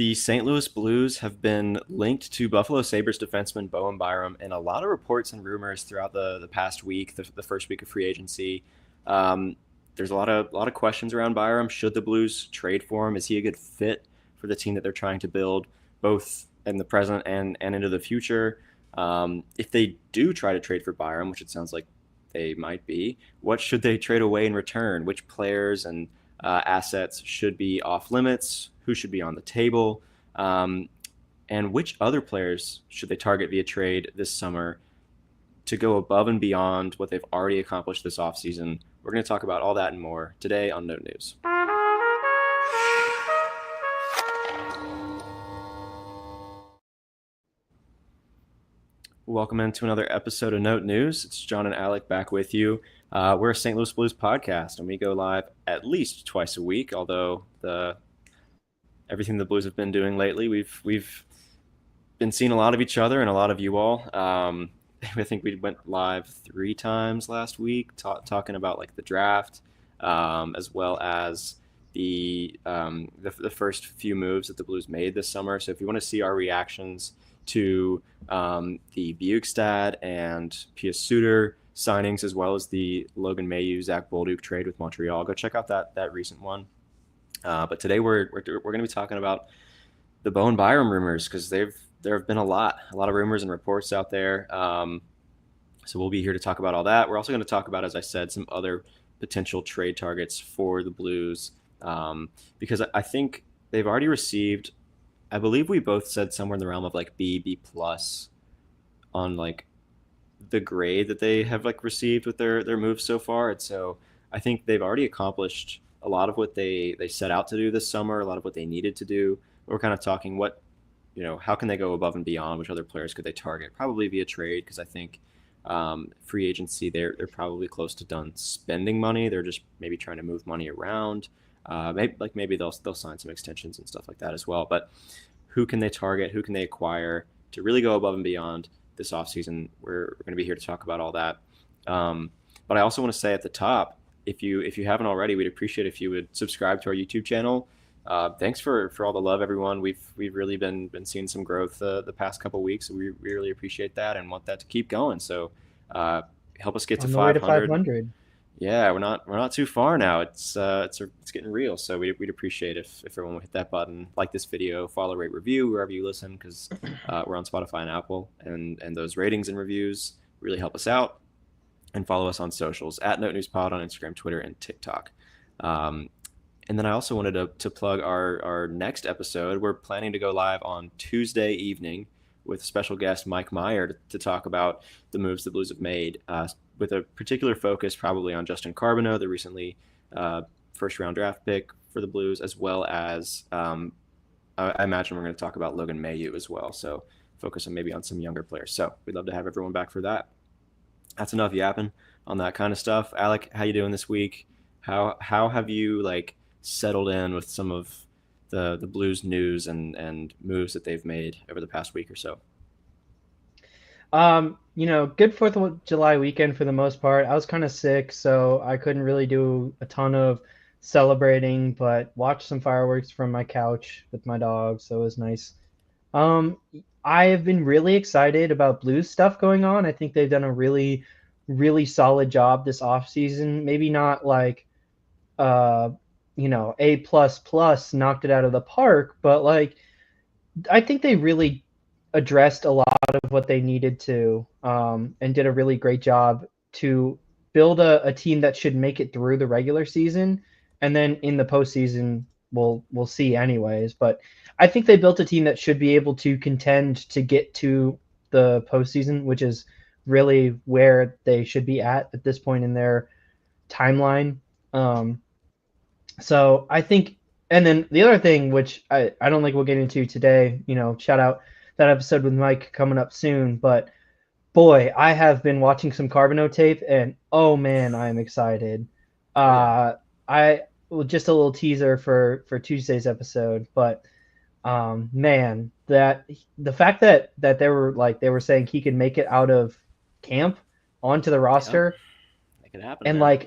The St. Louis Blues have been linked to Buffalo Sabres defenseman Bowen Byram, and a lot of reports and rumors throughout the past week, the first week of free agency. Um, there's a lot of questions around Byram. Should the Blues trade for him? Is he a good fit for the team that they're trying to build, both in the present and into the future? If they do try to trade for Byram, which it sounds like they might be, what should they trade away in return? Which players and assets should be off limits? Who should be on the table? Um, and which other players should they target via trade this summer to go above and beyond what they've already accomplished this offseason? We're going to talk about all that and more today on Note News. Welcome into another episode of Note News. It's John and Alec back with you. We're a St. Louis Blues podcast, and we go live at least twice a week. Although everything the Blues have been doing lately, we've been seeing a lot of each other and a lot of you all. I think we went live 3 times last week, talking about like the draft, as well as the first few moves that the Blues made this summer. So if you want to see our reactions to the Bjugstad and Pius Suter signings, as well as the Logan Mailloux, Zach Bolduc trade with Montreal, go check out that recent one. But today we're going to be talking about the Bowen Byram rumors, because there have been a lot of rumors and reports out there. So we'll be here to talk about all that. We're also going to talk about, as I said, some other potential trade targets for the Blues, because I think they've already received, I believe we both said somewhere in the realm of like B plus on like the grade that they have like received with their moves so far. And so I think they've already accomplished a lot of what they set out to do this summer, a lot of what they needed to do. We're kind of talking how can they go above and beyond? Which other players could they target? Probably via trade, because I think free agency, they're probably close to done spending money. They're just maybe trying to move money around. Maybe they'll sign some extensions and stuff like that as well. But who can they target? Who can they acquire to really go above and beyond this offseason? We're going to be here to talk about all that. But I also want to say at the top, if you haven't already, we'd appreciate if you would subscribe to our YouTube channel. Thanks for all the love, everyone. We've really been seeing some growth the past couple of weeks. So we really appreciate that and want that to keep going. So help us get to 500. Yeah, we're not too far now. It's getting real. So we'd appreciate if everyone would hit that button, like this video, follow, rate, review wherever you listen, because we're on Spotify and Apple, and those ratings and reviews really help us out. And follow us on socials at Note News Pod on Instagram, Twitter, and TikTok. And then I also wanted to plug our next episode. We're planning to go live on Tuesday evening with special guest Mike Meyer to talk about the moves the Blues have made, with a particular focus probably on Justin Carbono, the recently first-round draft pick for the Blues, as well as I imagine we're going to talk about Logan Mailloux as well. So focus on some younger players. So we'd love to have everyone back for that. That's enough yapping on that kind of stuff. Alec, how you doing this week? How have you settled in with some of the Blues news and moves that they've made over the past week or so? Good 4th of July weekend for the most part. I was kind of sick, so I couldn't really do a ton of celebrating, but watched some fireworks from my couch with my dog, so it was nice. I have been really excited about Blues stuff going on. I think they've done a really, really solid job this offseason. Maybe not A++, knocked it out of the park, but I think they really addressed a lot of what they needed to, and did a really great job to build a team that should make it through the regular season, and then in the postseason we'll see anyways. But I think they built a team that should be able to contend to get to the postseason, which is really where they should be at this point in their timeline. So I think, and then the other thing, which I don't think we'll get into today, shout out that episode with Mike coming up soon, but boy, I have been watching some Carbono tape, and oh man, I'm excited. Just a little teaser for Tuesday's episode, but man, that the fact that they were saying he could make it out of camp onto the roster, Make it happen, and man.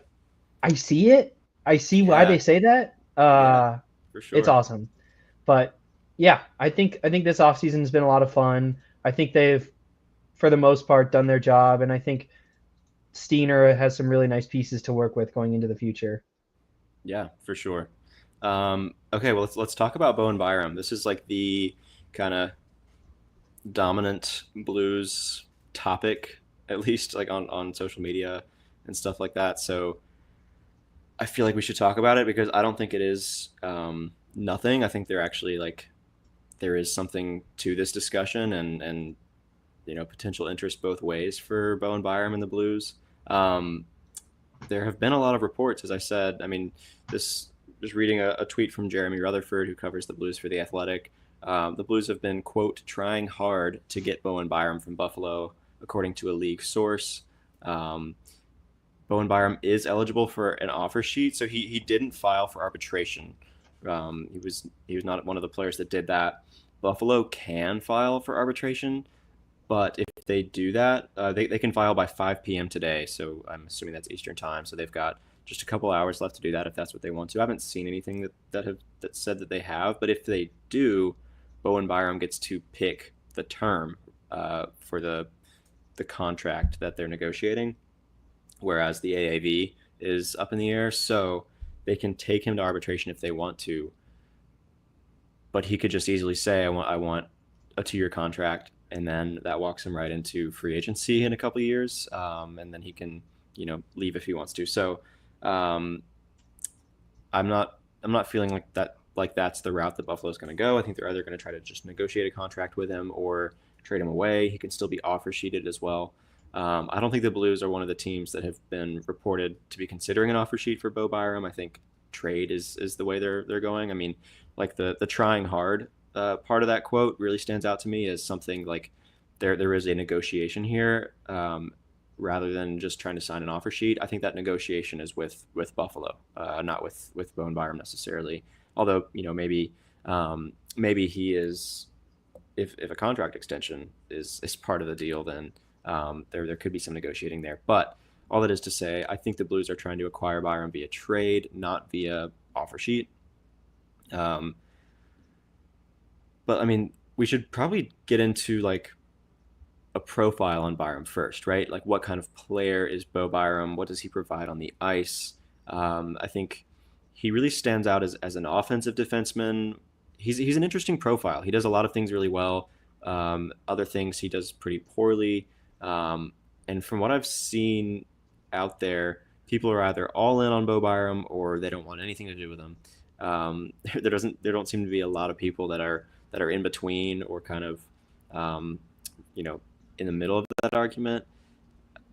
I see it. I see why they say that. For sure. It's awesome. But Yeah, I think this offseason has been a lot of fun. I think they've, for the most part, done their job, and I think Steiner has some really nice pieces to work with going into the future. Yeah, for sure. Okay, well let's talk about Bowen Byram. This is like the kind of dominant Blues topic, at least like on social media and stuff like that. So I feel like we should talk about it because I don't think it is nothing. I think they're actually like there is something to this discussion and potential interest both ways for Bowen Byram and the Blues. Um, there have been a lot of reports, as I said. I mean, this just reading a tweet from Jeremy Rutherford, who covers the Blues for the Athletic. The Blues have been quote trying hard to get Bowen Byram from Buffalo, according to a league source. Um, Bowen Byram is eligible for an offer sheet, so he didn't file for arbitration. He was not one of the players that did that. Buffalo can file for arbitration, but if they do that, they can file by 5 p.m. today. So I'm assuming that's Eastern time. So they've got just a couple hours left to do that if that's what they want to. I haven't seen anything that said that they have, but if they do, Bowen Byram gets to pick the term for the contract that they're negotiating, whereas the AAV is up in the air. So they can take him to arbitration if they want to, but he could just easily say, I want a 2 year contract, and then that walks him right into free agency in a couple of years, and then he can leave if he wants to. So um, I'm not feeling like that's the route that Buffalo's going to go. I think they're either going to try to just negotiate a contract with him or trade him away. He can still be offer sheeted as well. I don't think the Blues are one of the teams that have been reported to be considering an offer sheet for Bo Byram. I think trade is the way they're going. I mean, like the trying hard part of that quote really stands out to me as something like there is a negotiation here, rather than just trying to sign an offer sheet. I think that negotiation is with Buffalo, not with Bowen Byram necessarily. Although maybe he is, if a contract extension is part of the deal, then there could be some negotiating there. But all that is to say, I think the Blues are trying to acquire Byron via trade, not via offer sheet. Um, but I mean, we should probably get into like a profile on Byram first, right? Like, what kind of player is Bo Byram? What does he provide on the ice? I think he really stands out as an offensive defenseman. He's an interesting profile. He does a lot of things really well. Other things he does pretty poorly. And from what I've seen out there, people are either all in on Bo Byram or they don't want anything to do with him. There don't seem to be a lot of people that are in between or kind of um, you know in the middle of that argument.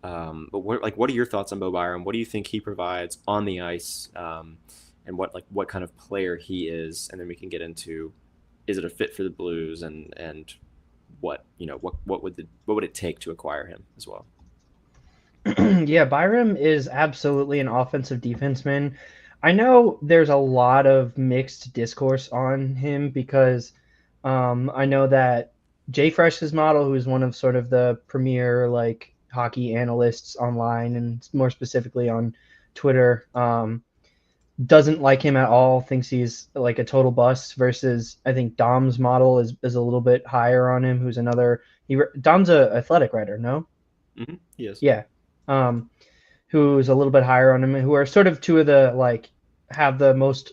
But what are your thoughts on Bo Byram? What do you think he provides on the ice, and what kind of player he is? And then we can get into, is it a fit for the Blues, and what would it take to acquire him as well? Yeah, Byram is absolutely an offensive defenseman. I know there's a lot of mixed discourse on him because I know that Jay Fresh's model, who is one of sort of the premier like hockey analysts online and more specifically on Twitter, doesn't like him at all. Thinks he's like a total bust. Versus I think Dom's model is a little bit higher on him. Who's another? Dom's a athletic writer, no? Yes. Yeah. Um, who's a little bit higher on him, who are sort of two of the like have the most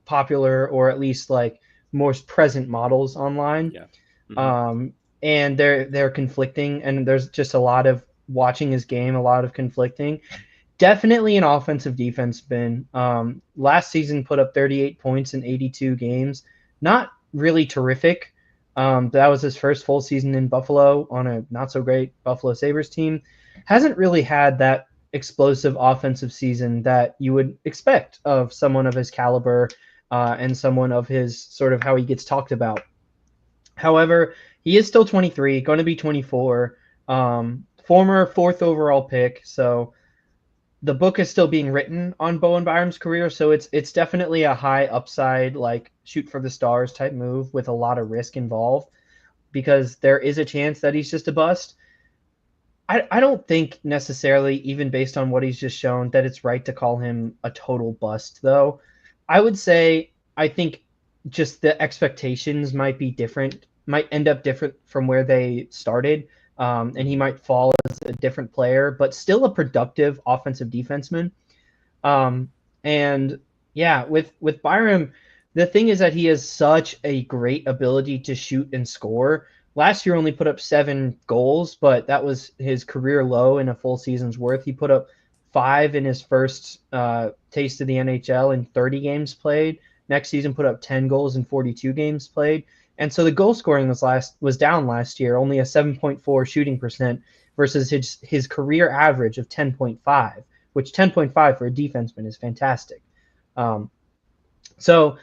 popular or at least like most present models online. Yeah. Hmm. Um, and they're conflicting, and there's just a lot of watching his game, a lot of conflicting. Definitely an offensive defenseman. Last season put up 38 points in 82 games. Not really terrific. That was his first full season in Buffalo on a not so great Buffalo Sabres team. Hasn't really had that explosive offensive season that you would expect of someone of his caliber, and someone of his sort of how he gets talked about. However, he is still 23, going to be 24. Former fourth overall pick, so the book is still being written on Bowen Byram's career, so it's definitely a high upside, like shoot for the stars type move with a lot of risk involved because there is a chance that he's just a bust. I don't think necessarily, even based on what he's just shown, that it's right to call him a total bust, though. I would say I think just the expectations might be different, might end up different from where they started. And he Mhm. might fall as a different player, but still a productive offensive defenseman. Um, and yeah, with Byram, the thing is that he has such a great ability to shoot and score. Last year only put up 7 goals, but that was his career low in a full season's worth. He put up 5 in his first taste of the NHL in 30 games played. Next season, put up 10 goals in 42 games played. And so the goal scoring was down last year, only a 7.4 shooting percent versus his career average of 10.5, which 10.5 for a defenseman is fantastic. Um, so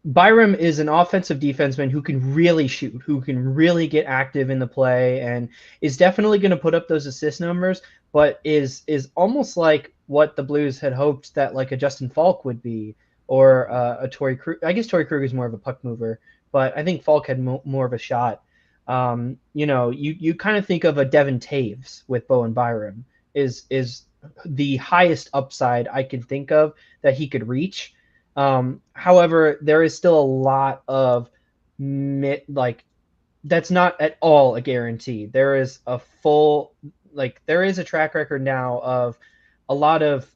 Byram is an offensive defenseman who can really shoot, who can really get active in the play, and is definitely going to put up those assist numbers. But is almost like what the Blues had hoped that like a Justin Falk would be, or a Torrey Krug. I guess Torrey Krug is more of a puck mover, but I think Falk had more of a shot. You kind of think of a Devin Taves with Bowen Byram is the highest upside I can think of that he could reach. However, there is still a lot of like that's not at all a guarantee. There is a full there is a track record now of a lot of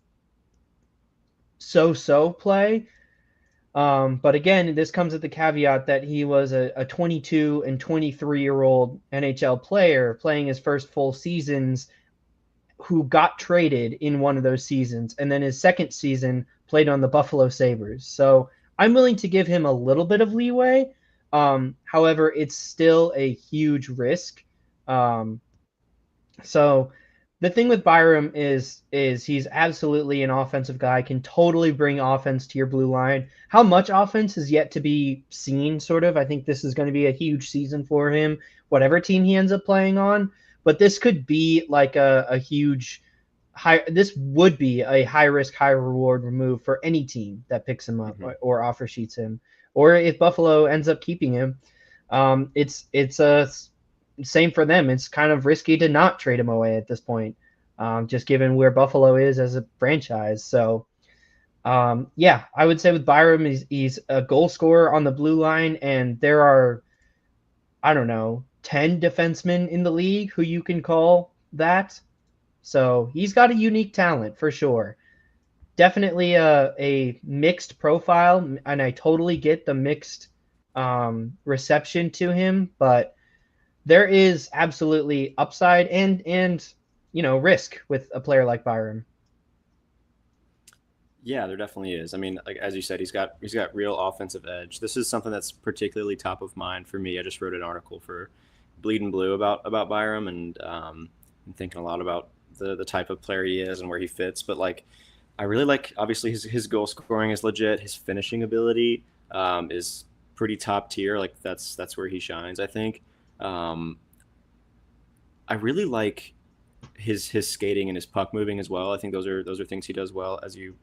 so-so play. But again, this comes at the caveat that he was a 22 and 23-year-old NHL player playing his first full seasons who got traded in one of those seasons, and then his second season played on the Buffalo Sabres. So I'm willing to give him a little bit of leeway. However, it's still a huge risk. Um, so the thing with Byram is he's absolutely an offensive guy, can totally bring offense to your blue line. How much offense is yet to be seen, sort of. I think this is going to be a huge season for him, whatever team he ends up playing on. But this could be like a huge this would be a high risk, high reward move for any team that picks him up Mhm. or offer sheets him. Or if Buffalo ends up keeping him, it's a same for them. It's kind of risky to not trade him away at this point, just given where Buffalo is as a franchise. So, yeah, I would say with Byram, he's a goal scorer on the blue line, and there are, I don't know, 10 defensemen in the league who you can call that. So he's got a unique talent for sure. Definitely a mixed profile, and I totally get the mixed reception to him, but there is absolutely upside and risk with a player like Byron. Yeah, there definitely is. I mean, like as you said, he's got real offensive edge. This is something that's particularly top of mind for me. I just wrote an article for Bleeding Blue about Byram, and I'm thinking a lot about the type of player he is and where he fits. But like, I really like obviously his goal scoring is legit. His finishing ability is pretty top tier. Like that's where he shines. I think. Um, I really like his skating and his puck moving as well. I think those are things he does well, as you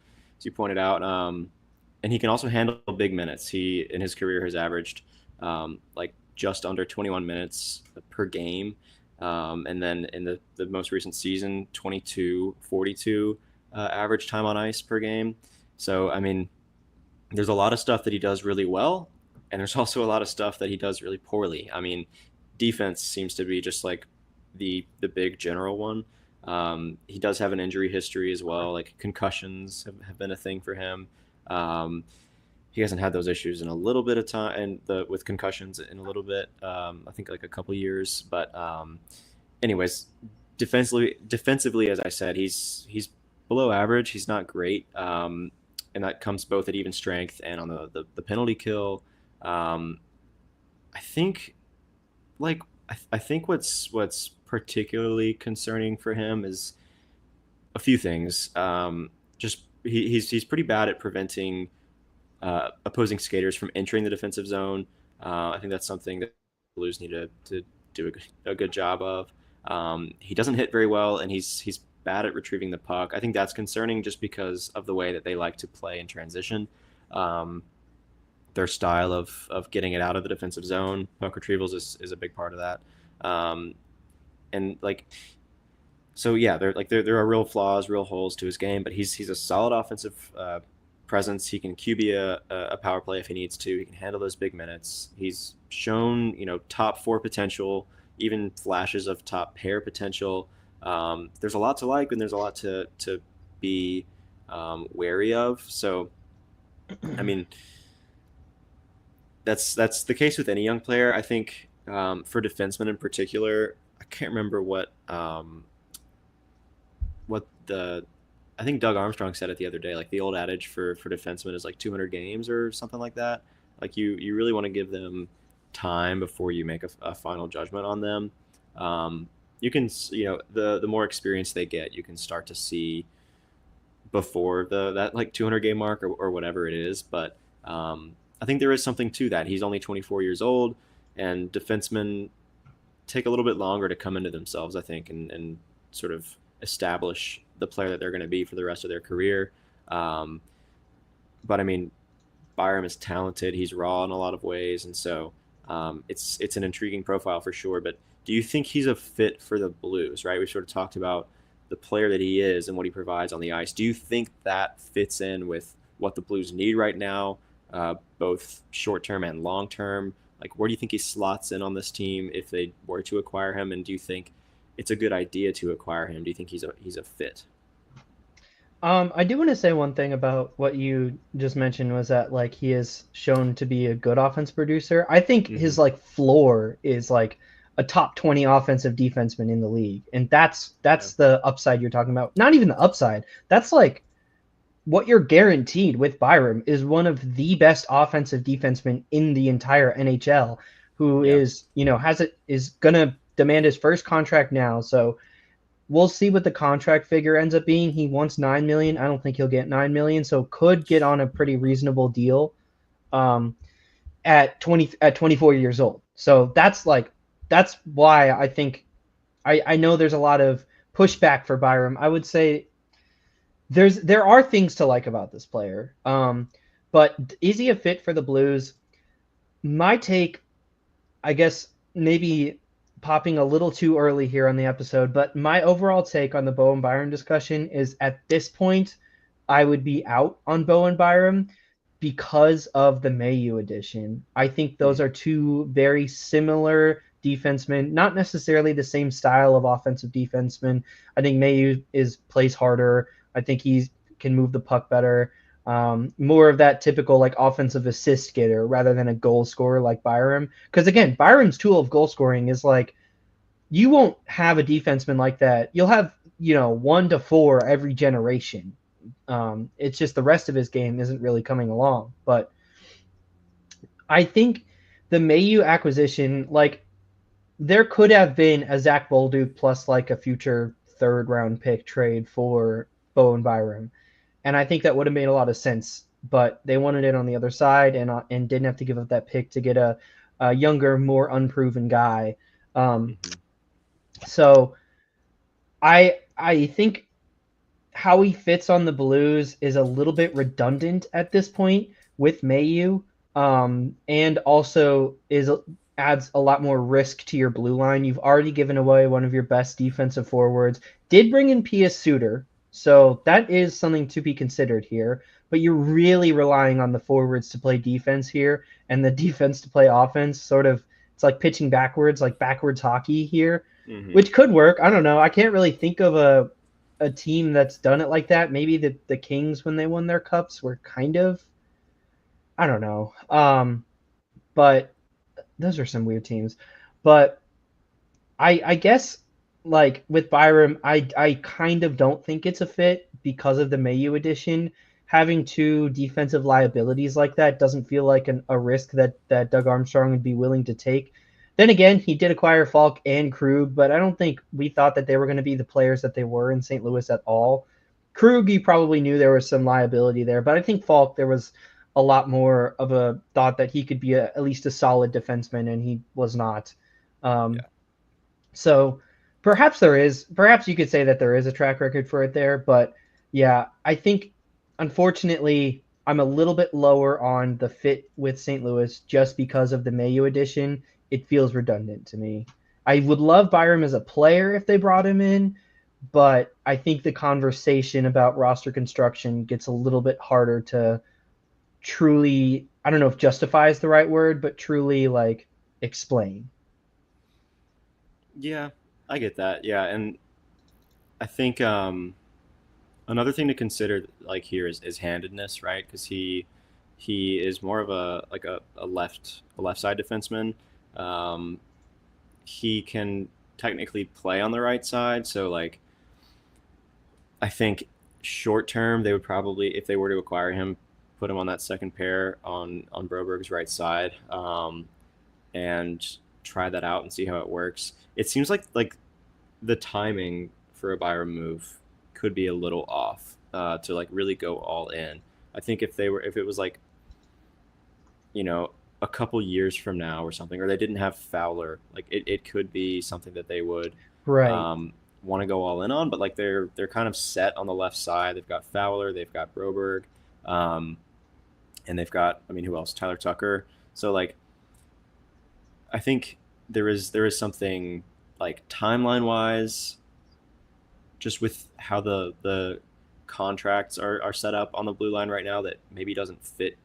pointed out. And he can also handle big minutes. He in his career has averaged like just under 21 minutes per game, and then in the most recent season, 22:42 average time on ice per game. So I mean, there's a lot of stuff that he does really well, and there's also a lot of stuff that he does really poorly. I mean, defense seems to be just like the big general one. He does have an injury history as well. Like concussions have been a thing for him. Um, he hasn't had those issues in a little bit of time, and with concussions in a little bit. I think like a couple years. But anyways, defensively, as I said, he's below average. He's not great, and that comes both at even strength and on the penalty kill. Um, I think I think what's particularly concerning for him is a few things. Just he's pretty bad at preventing opposing skaters from entering the defensive zone. I think that's something that the Blues need to do a good job of. He doesn't hit very well, and he's bad at retrieving the puck. I think that's concerning just because of the way that they like to play in transition. Um, their style of getting it out of the defensive zone, puck retrievals is a big part of that. Um, and like so yeah, there are real flaws, real holes to his game, but he's a solid offensive presence. He can QB a power play if he needs to. He can handle those big minutes. He's shown, top four potential, even flashes of top pair potential. There's a lot to like, and there's a lot to be wary of. So, I mean, that's the case with any young player. I think for defensemen in particular, I can't remember what the I think Doug Armstrong said it the other day. Like the old adage for defensemen is like 200 games or something like that. Like you really want to give them time before you make a final judgment on them. You can the more experience they get, you can start to see before that like 200 game mark or whatever it is. But I think there is something to that. He's only 24 years old, and defensemen take a little bit longer to come into themselves, I think, and sort of establish the player that they're going to be for the rest of their career. But I mean, Byram is talented. He's raw in a lot of ways, and so it's an intriguing profile for sure. But do you think he's a fit for the Blues? Right, we sort of talked about the player that he is and what he provides on the ice. Do you think that fits in with what the Blues need right now, both short term and long term? Like, where do you think he slots in on this team if they were to acquire him? And do you think it's a good idea to acquire him? Do you think he's a fit? I do want to say one thing about what you just mentioned was that like he is shown to be a good offense producer. I think his like floor is like a top 20 offensive defenseman in the league, and that's the upside you're talking about. Not even the upside. That's like what you're guaranteed with Byram is one of the best offensive defensemen in the entire NHL, who is gonna demand his first contract now. So we'll see what the contract figure ends up being. He wants $9 million. I don't think he'll get $9 million, so could get on a pretty reasonable deal at 24 years old. So that's why I think I know there's a lot of pushback for Byram. I would say there are things to like about this player. But is he a fit for the Blues? My take, I guess, maybe popping a little too early here on the episode, but my overall take on the Bowen Byram discussion is at this point, I would be out on Bowen Byram because of the Mayu edition. I think those are two very similar defensemen, not necessarily the same style of offensive defenseman. I think Mayu plays harder. I think he can move the puck better. More of that typical like offensive assist getter rather than a goal scorer like Byram. Because again, Byram's tool of goal scoring is like you won't have a defenseman like that. You'll have 1 to 4 every generation. It's just the rest of his game isn't really coming along. But I think the Mayu acquisition, like there could have been a Zach Bolduc plus like a future 3rd round pick trade for Bowen Byram. And I think that would have made a lot of sense, but they wanted it on the other side and didn't have to give up that pick to get a younger, more unproven guy. So I think how he fits on the Blues is a little bit redundant at this point with Mayu, and also adds a lot more risk to your blue line. You've already given away one of your best defensive forwards. Did bring in P.S. Suter, so that is something to be considered here. But you're really relying on the forwards to play defense here and the defense to play offense. Sort of, it's like pitching backwards, like backwards hockey here, which could work. I don't know. I can't really think of a team that's done it like that. Maybe the Kings when they won their cups were kind of, I don't know. But those are some weird teams. But I guess like with Byram, I kind of don't think it's a fit because of the Mayu edition. Having 2 defensive liabilities like that doesn't feel like a risk that Doug Armstrong would be willing to take. Then again, he did acquire Falk and Krug, but I don't think we thought that they were going to be the players that they were in St. Louis at all. Krug, you probably knew there was some liability there, but I think Falk, there was a lot more of a thought that he could be at least a solid defenseman, and he was not. So perhaps you could say that there is a track record for it there, but yeah, I think unfortunately I'm a little bit lower on the fit with St. Louis just because of the Mayu edition. It feels redundant to me. I would love Byram as a player if they brought him in, but I think the conversation about roster construction gets a little bit harder to truly, I don't know if justify is the right word, but truly like explain. Yeah, I get that. Yeah, and I think another thing to consider like here is handedness, right? Because he is more of a like a left side defenseman. Um, he can technically play on the right side, so like I think short term they would probably, if they were to acquire him, put him on that second pair on Broberg's right side, and try that out and see how it works. It seems like the timing for a Byram move could be a little off to like really go all in. I think if it was like, you know, a couple years from now or something, or they didn't have Fowler, like it could be something that they would Right. um, want to go all in on. But like they're kind of set on the left side. They've got Fowler, they've got Broberg, um, and they've got, I mean, who else? Tyler Tucker. So like I think there is something like timeline wise, just with how the contracts are set up on the blue line right now, that maybe doesn't fit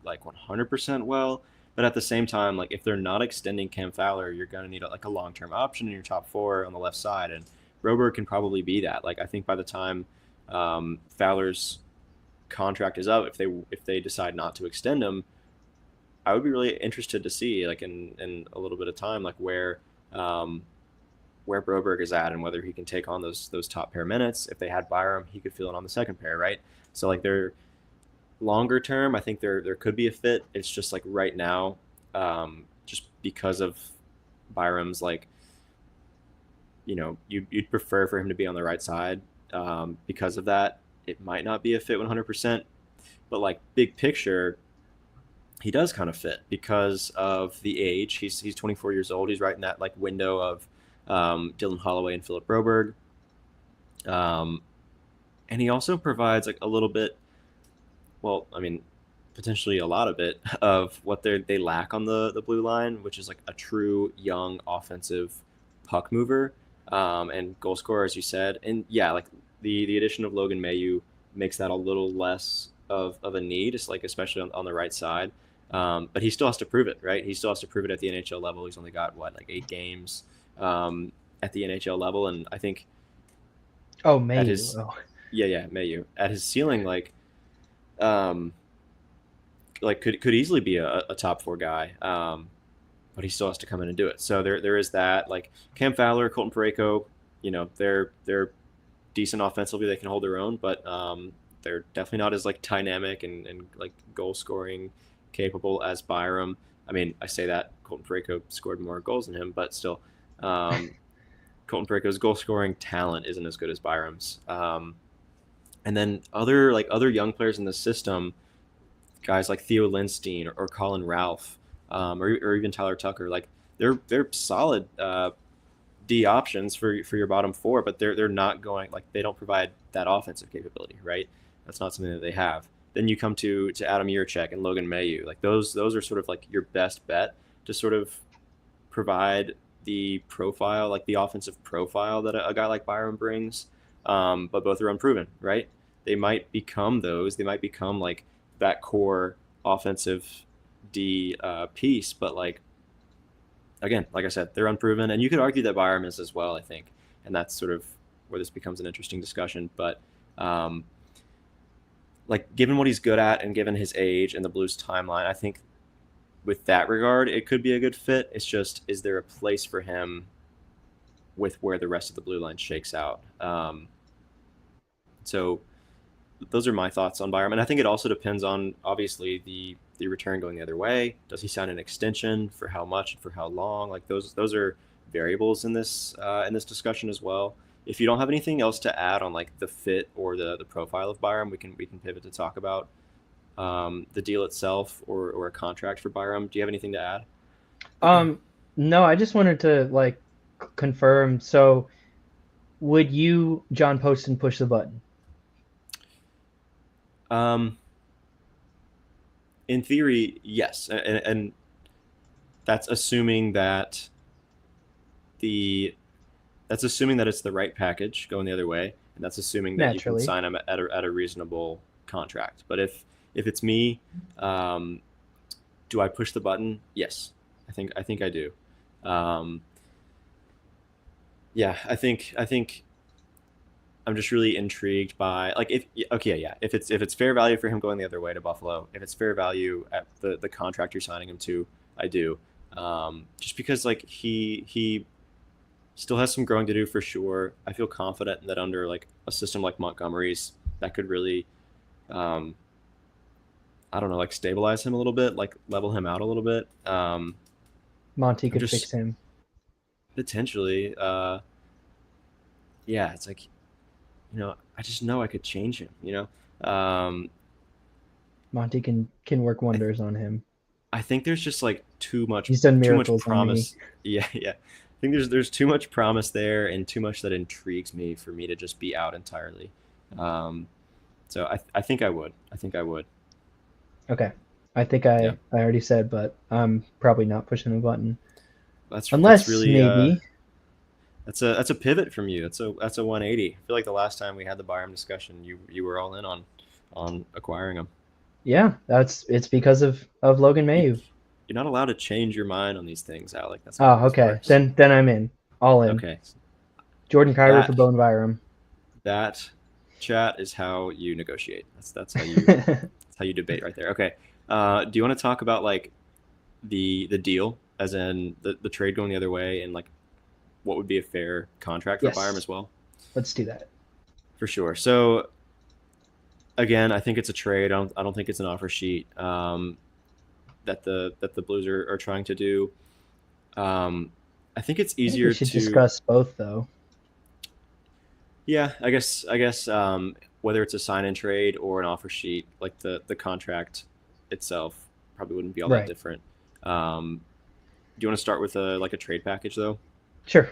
like 100% well. But at the same time, like if they're not extending Cam Fowler, you're gonna need like a long term option in your top four on the left side, and Rober can probably be that. Like I think by the time Fowler's contract is up, if they decide not to extend him, I would be really interested to see like in a little bit of time like um, where Broberg is at and whether he can take on those top pair minutes. If they had Byram, he could fill it on the second pair, right? So like they're longer term, I think there could be a fit. It's just like right now, just because of Byram's like, you'd prefer for him to be on the right side. Because of that, it might not be a fit 100%. But like big picture, he does kind of fit because of the age. He's 24 years old. He's right in that like window of Dylan Holloway and Philip Broberg. Um, and he also provides like a little bit, well, I mean, potentially a lot of it of what they lack on the blue line, which is like a true young offensive puck mover and goal scorer, as you said. And yeah, like the addition of Logan Mayu makes that a little less of a need, it's like especially on the right side. But he still has to prove it, right? He still has to prove it at the NHL level. He's only got what, like 8 games at the NHL level, and I think Oh, at Mayu. his, Oh. yeah, Mayu at his ceiling, um, like could easily be a top four guy, but he still has to come in and do it. So there is that. Like Cam Fowler, Colton Parayko, they're decent offensively. They can hold their own, but they're definitely not as like dynamic and like goal scoring capable as Byram. I mean, I say that Colton Parayko scored more goals than him, but still, um, Colton Parayko's goal scoring talent isn't as good as Byram's. And then other young players in the system, guys like Theo Lindstein or Colin Ralph, or even Tyler Tucker, like they're solid D options for your bottom four, but they're not going, like they don't provide that offensive capability, right? That's not something that they have. Then you come to Adam Yurchek and Logan Mayu, like those are sort of like your best bet to sort of provide the profile, like the offensive profile that a guy like Byron brings. But both are unproven, right? They might become those. They might become like that core offensive D piece, but like again, like I said, they're unproven, and you could argue that Byram is as well. I think, and that's sort of where this becomes an interesting discussion. But um, like given what he's good at and given his age and the Blues timeline, I think with that regard, it could be a good fit. It's just, is there a place for him with where the rest of the blue line shakes out? So those are my thoughts on Byram, and I think it also depends on obviously the return going the other way. Does he sign an extension, for how much and for how long? Like those are variables in this discussion as well. If you don't have anything else to add on like the fit or the profile of Byram, we can pivot to talk about the deal itself or a contract for Byram. Do you have anything to add? Um, no, I just wanted to like confirm. So, would you, John Poston, push the button? Um, in theory, yes, and that's assuming that the that's assuming that it's the right package going the other way, and that's assuming that you can Naturally. sign him at a reasonable contract. But if it's me, um, do I push the button? Yes, I think I do. Um, yeah, I think I'm just really intrigued by like if okay yeah if it's fair value for him going the other way to Buffalo, if it's fair value at the contract you're signing him to, I do. Just because like he still has some growing to do for sure. I feel confident that under like a system like Montgomery's, that could really, um, I don't know, like stabilize him a little bit, like level him out a little bit. Monty I'm could fix just him. potentially, yeah, it's like I just know I could change him. Monty can work I wonders on him. I think there's just like He's done too much miracles on me. promise. Yeah, yeah. I think there's too much promise there and too much that intrigues me for me to just be out entirely. Um, so I think I would. I think I would. Okay. I think Yeah. I already said, but I'm probably not pushing a button. That's Unless really maybe, that's a pivot from you. That's a 180. I feel like the last time we had the Byram discussion, you were all in on acquiring him. yeah, it's because of Logan You, Maeve. you're not allowed to change your mind on these things, Alec. That's not how Oh, this okay. works. Then I'm in. All in. Okay. Jordan Kyrou for That Bowen Byram. that chat is how you negotiate. That's how you debate right there. Okay. Do you want to talk about like the deal, as in the trade going the other way, and like what would be a fair contract for Byram Yes. as well? Let's do that. For sure. So again, I think it's a trade. I don't think it's an offer sheet that the Blues are trying to do. I think it's I think we easier should to discuss both though. yeah. I guess whether it's a sign and trade or an offer sheet, like the contract itself probably wouldn't be all that Right. different. Do you want to start with a trade package though? Sure.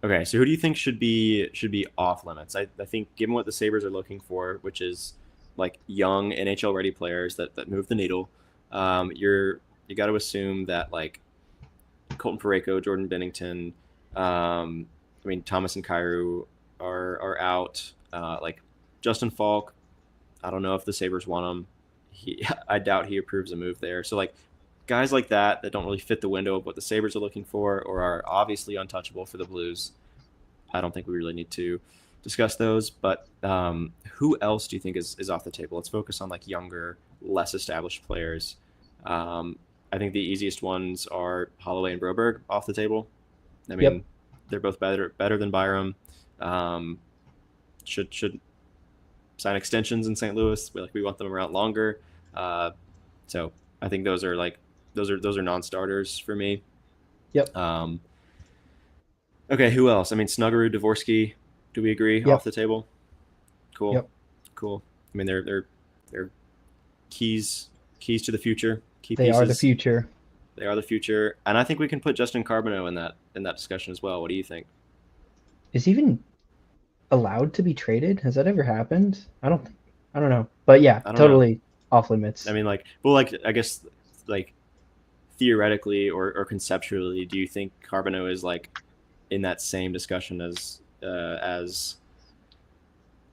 Okay, so who do you think should be off limits? I think given what the Sabres are looking for, which is like young NHL ready players that move the needle, you got to assume that like Colton Parayko, Jordan Bennington, I mean Thomas and Kyrou are out. Like Justin Falk, I don't know if the Sabres want him. I doubt he approves a move there. So like guys like that don't really fit the window of what the Sabres are looking for or are obviously untouchable for the Blues. I don't think we really need to discuss those. But who else do you think is off the table? Let's focus on like younger, less established players. I think the easiest ones are Holloway and Broberg off the table. I Yep. mean, they're both better than Byram. Um, should sign extensions in St. Louis. We want them around longer. Uh, so I think those are non-starters for me. Yep. Okay, who else? I mean, Snuggerud, Dvorsky. Do we agree off Yep. the table? Cool, Yep. cool. I mean, they're keys to the future. Key They are the pieces. future. They are the future, and I think we can put Justin Carbono in that discussion as well. What do you think? Is he even allowed to be traded? Has that ever happened? I don't know. But yeah, I don't know. totally off limits. I mean, like, well, like I guess like theoretically or conceptually, do you think Carbono is like in that same discussion as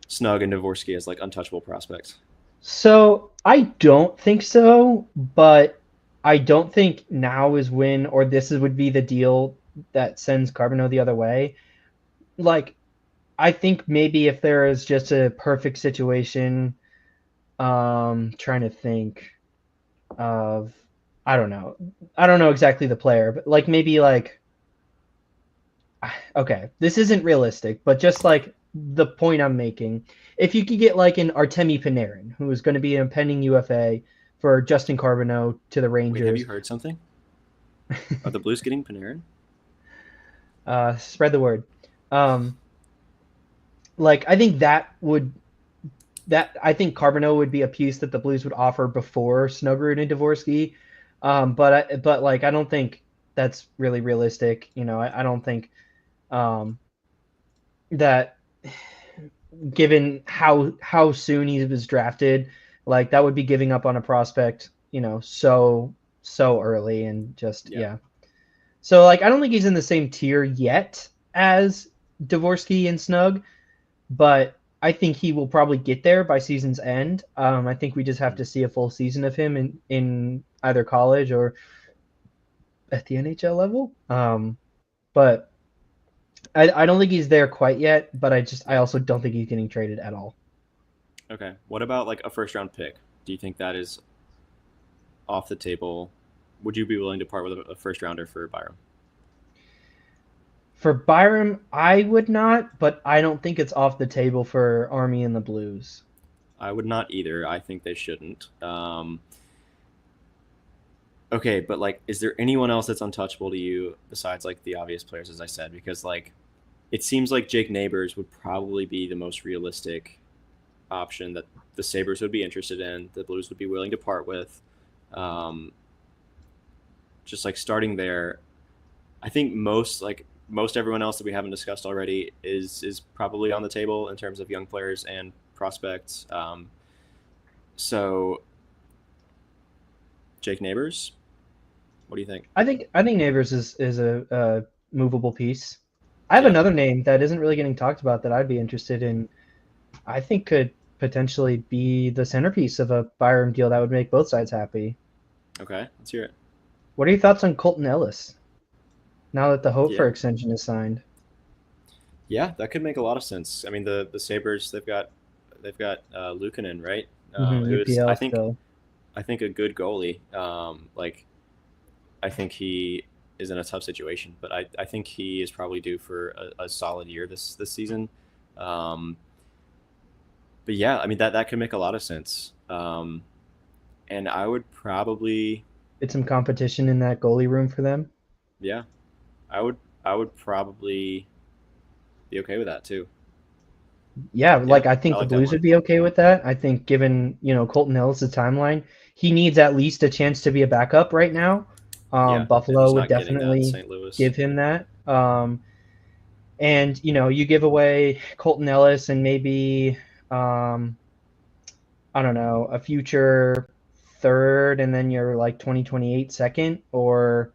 Snug and Dvorsky as like untouchable prospects? So I don't think so, but I don't think now is when, or would be the deal that sends Carbono the other way. Like, I think maybe if there is just a perfect situation, trying to think of, I don't know. I don't know exactly the player, but like maybe like, okay, this isn't realistic, but just like the point I'm making, if you could get like an Artemi Panarin, who is going to be an impending UFA for Justin Carbono to the Wait, have Rangers, you heard something? Are the Blues getting Panarin? spread the word. Um, like I think I think Carbono would be a piece that the Blues would offer before Snuggerud and Dvorsky. But like I don't think that's really realistic. I don't think um, that given how soon he was drafted, like that would be giving up on a prospect, so early and just Yeah. yeah. So like I don't think he's in the same tier yet. as Dvorsky and Snug, but I think he will probably get there by season's end. I think we just have to see a full season of him in either college or at the NHL level. But I don't think he's there quite yet, but I Yeah. also don't think he's getting traded at all. Okay. What about like a first round pick? Do you think that is off the table? Would you be willing to part with a first rounder for Byram? For Byram, I would not, but I don't think it's off the table for Army and the Blues. I would not either. I think they shouldn't. Okay, but like, is there anyone else that's untouchable to you besides like the obvious players, as I said? Because like, it seems like Jake Neighbors would probably be the most realistic option that the Sabres would be interested in, the Blues would be willing to part with. Um, just like starting there, I think most everyone else that we haven't discussed already is probably on the table in terms of young players and prospects. So Jake Neighbors, what do you think? I think Neighbors is a movable piece. I have Yeah. another name that isn't really getting talked about that I'd be interested in. I think could potentially be the centerpiece of a Byram deal that would make both sides happy. Okay, let's hear it. What are your thoughts on Colton Ellis now that the Yeah. Hofer extension is signed? Yeah, that could make a lot of sense. I mean, the Sabres they've got Luukkonen, right? Who is UPL still. I think a good goalie. Like I think he is in a tough situation, but I think he is probably due for a solid year this season. Um, but yeah, I mean that could make a lot of sense. And I would probably It's some competition in that goalie room for them. yeah, I would probably be okay with that too. Yeah, Yeah, like I I think the like that Blues one. would be okay with that. I think given, Colton Ellis' timeline, he needs at least a chance to be a backup right now. Yeah, and Buffalo he's would not getting that in definitely St. Louis. give him that. And you give away Colton Ellis and maybe um, I don't know, a future third and then you're like 2028 second, or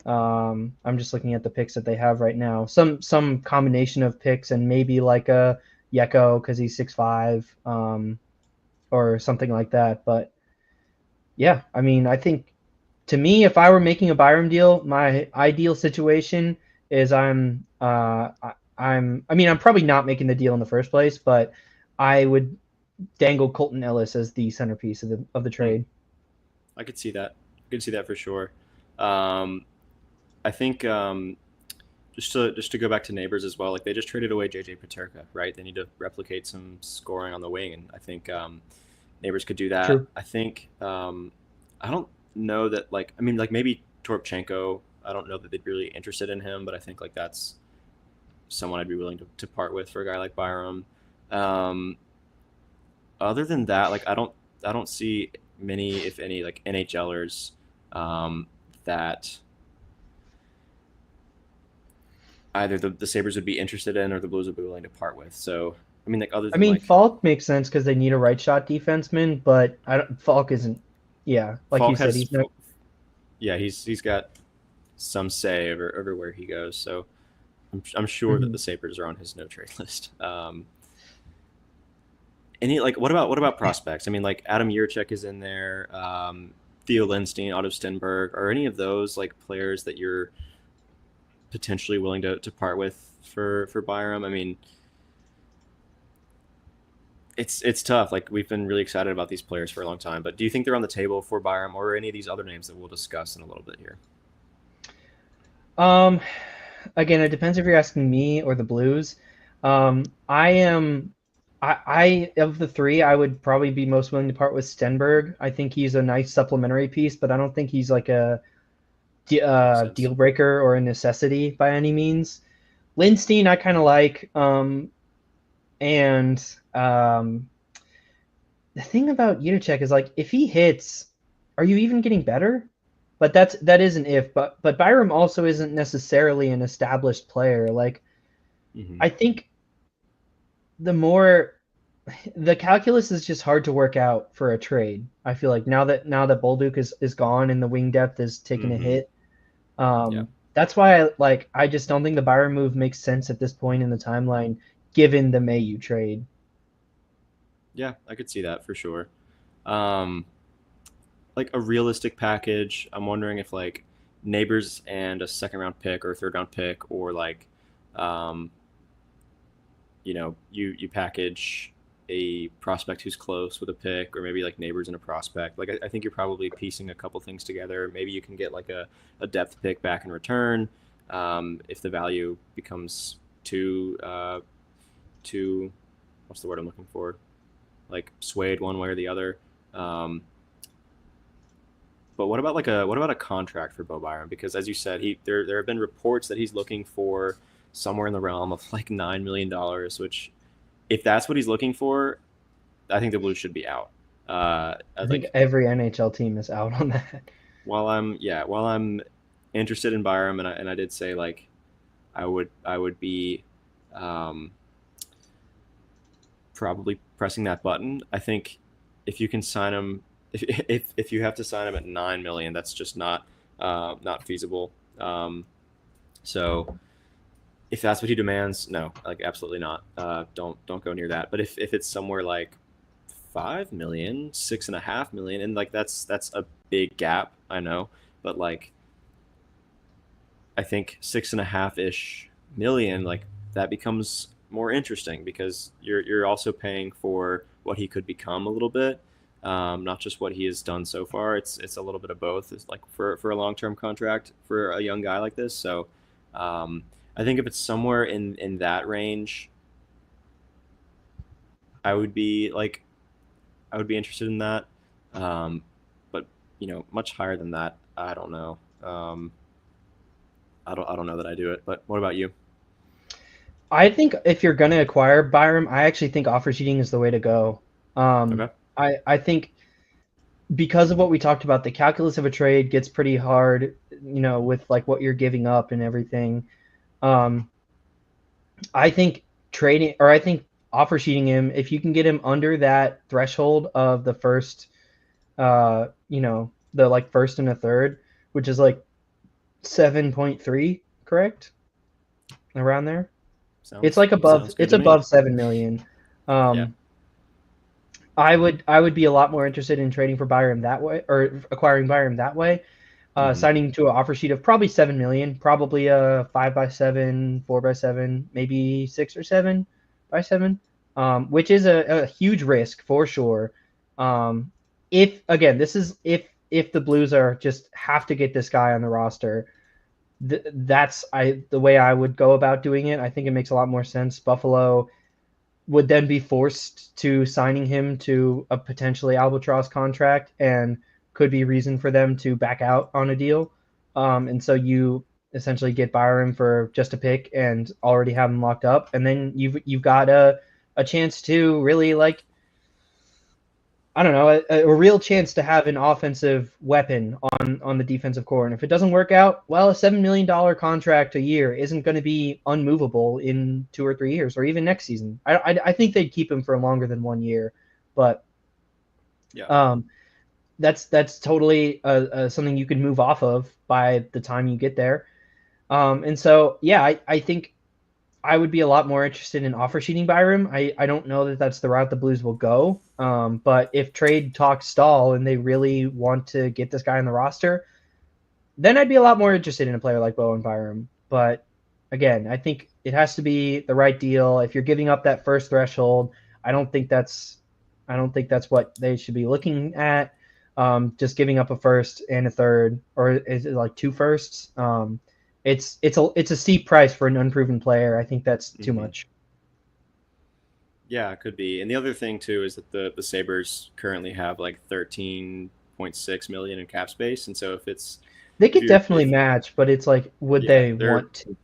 I'm just looking at the picks that they have right now. Some combination of picks and maybe like a Yeko because he's 6'5", or something like that. But yeah, I mean, I think to me, if I were making a Byram deal, my ideal situation is I'm probably not making the deal in the first place, but I would dangle Colton Ellis as the centerpiece of the Hmm. trade. I could see that. I could see that for sure. Um, I think just to go back to neighbors as well, like they just traded away JJ Paterka, right? They need to replicate some scoring on the wing, and I think neighbors could do that. True. I think I don't know that like I mean like maybe Torpchenko. I don't know that they'd be really interested in him, but I think like that's someone I'd be willing to part with for a guy like Byram. Um, Other than that, like I don't see many, if any, like NHLers um, that either the Sabres would be interested in or the Blues would be willing to part with. So I mean, like other I than mean, like Falk makes sense because they need a right shot defenseman, but I don't. Falk isn't. Yeah, like you Falk said, has, he's not. yeah, he's got some say over where he goes. So I'm sure that Mhm. the Sabres are on his no trade list. Any like what about prospects? I mean, like Adam Yurchek is in there. Theo Lindstein, Otto Stenberg, are any of those like players that you're potentially willing to part with for Byram? I mean, it's tough. Like we've been really excited about these players for a long time, but do you think they're on the table for Byram or any of these other names that we'll discuss in a little bit here? Um, Again, it depends if you're asking me or the Blues. I am. I of the three, I would probably be most willing to part with Stenberg. I think he's a nice supplementary piece, but I don't think he's like a Makes sense. deal breaker or a necessity by any means. Lindstein, I kind of like. And the thing about Unachek is like if he hits, are you even getting better? But that is an if. But Byram also isn't necessarily an established player. Like Hmm. I think the more the calculus is just hard to work out for a trade. I feel like now that Bolduc is gone and the wing depth is taking a Hmm. hit, Yeah. that's why I just don't think the Byron move makes sense at this point in the timeline, given the Mayu trade. Yeah, I could see that for sure. Um, like a realistic package. I'm wondering if like neighbors and a second round pick or a third round pick, or like, um, you package a prospect who's close with a pick, or maybe like neighbors and a prospect. Like I think you're probably piecing a couple things together. Maybe you can get like a depth pick back in return, if the value becomes too what's the word I'm looking for? Like swayed one way or the other. Um, but what about a contract for Bo Byram? Because as you said, there have been reports that he's looking for somewhere in the realm of like $9 million, which if that's what he's looking for, I think the Blues should be out. I think Like every NHL team is out on that. while I'm interested in Byram, and I did say like I would be um, probably pressing that button. I think if you can sign him, if you have to sign him at 9 million, that's just not feasible. So if that's what he demands, no, like absolutely not. Don't go near that. But if it's somewhere like 5 million, 6.5 million, and like that's a big gap, I know, but like I think 6.5 ish million, like that becomes more interesting because you're also paying for what he could become a little bit, not just what he has done so far. It's a little bit of both. It's like for a long term contract for a young guy like this. So I think if it's somewhere in that range, I would be like I would be interested in that. Um, but much higher than that, I don't know. I don't know that I do it. But what about you? I think if you're gonna acquire Byram, I actually think offer sheeting is the way to go. Um, Okay. I think because of what we talked about, the calculus of a trade gets pretty hard, with like what you're giving up and everything. Um, I think I think offer sheeting him, if you can get him under that threshold of the first, the like first and a third, which is like 7.3, correct? Around there. It's Sounds like above sounds good it's to me. above 7 million. Yeah. Um, I would be a lot more interested in trading for Byram that way, or acquiring Byram that way. Hmm. Signing to an offer sheet of probably 7 million, probably a 5x7, 4x7, maybe 6 or 7x7, which is a huge risk for sure. Um, if again, this is if the Blues are just have to get this guy on the roster, that's the way I would go about doing it. I think it makes a lot more sense. Buffalo would then be forced to signing him to a potentially albatross contract, and could be reason for them to back out on a deal. And so you essentially get Byron for just a pick and already have him locked up, and then you've got a chance to really, like, I don't know, a real chance to have an offensive weapon on the defensive core. And if it doesn't work out, well, a $7 million contract a year isn't going to be unmovable in 2 or 3 years, or even next season. I think they'd keep him for longer than 1 year, but Yeah. um, that's totally something you can move off of by the time you get there. And so yeah, I think I would be a lot more interested in offer sheeting Byram. I don't know that that's the route the Blues will go. But if trade talks stall and they really want to get this guy on the roster, then I'd be a lot more interested in a player like Bowen Byram. But again, I think it has to be the right deal. If you're giving up that first threshold, I don't think that's I don't think that's what they should be looking at. Just giving up a first and a third, or is it like two firsts? It's a steep price for an unproven player. I think that's too Hmm. much. Yeah, it could be. And the other thing too is that the Sabres currently have like 13.6 million in cap space, and so They if could you're definitely if match, but it's like, would yeah, they they're want to?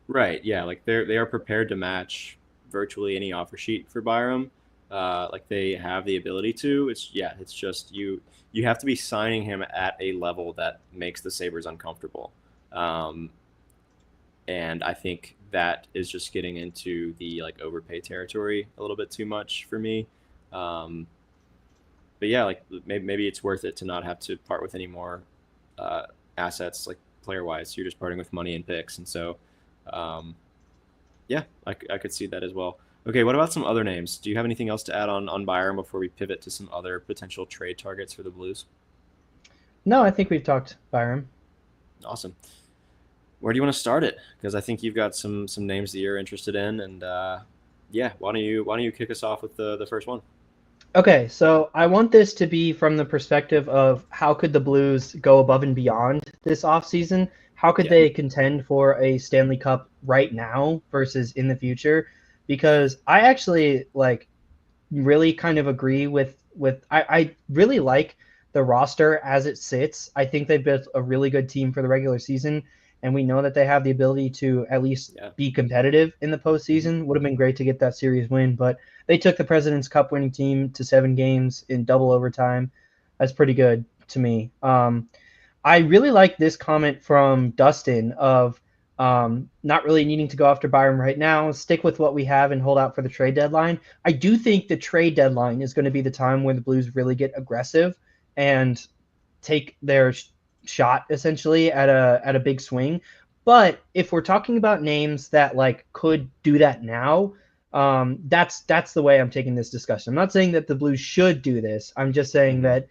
right. Yeah, like they are prepared to match virtually any offer sheet for Byram. Like they have the ability to. It's just you have to be signing him at a level that makes the Sabres uncomfortable. Um, and I think that is just getting into the like overpay territory a little bit too much for me. Um, but yeah, like maybe it's worth it to not have to part with any more uh, assets, like player wise. You're just parting with money and picks, and so um, yeah, I could see that as well. Okay, what about some other names? Do you have anything else to add on Byron before we pivot to some other potential trade targets for the Blues? No, I think we've talked Byram. Awesome. Where do you want to start it? Because I think you've got some names that you're interested in, and yeah, why don't you kick us off with the first one? Okay, so I want this to be from the perspective of how could the Blues go above and beyond this offseason? How could Yeah. they contend for a Stanley Cup right now versus in the future? Because I actually really kind of agree with I really like the roster as it sits. I think they've built a really good team for the regular season, and we know that they have the ability to at least Yeah. be competitive in the Hmm. postseason. Would have been great to get that series win, but they took the President's Cup winning team to 7 games in double overtime. That's pretty good to me. I really like this comment from Dustin of not really needing to go after Byron right now, stick with what we have and hold out for the trade deadline. I do think the trade deadline is going to be the time where the Blues really get aggressive and take their shot essentially at a big swing. But if we're talking about names that could do that now, that's the way I'm taking this discussion. I'm not saying that the Blues should do this. I'm just saying Hmm. that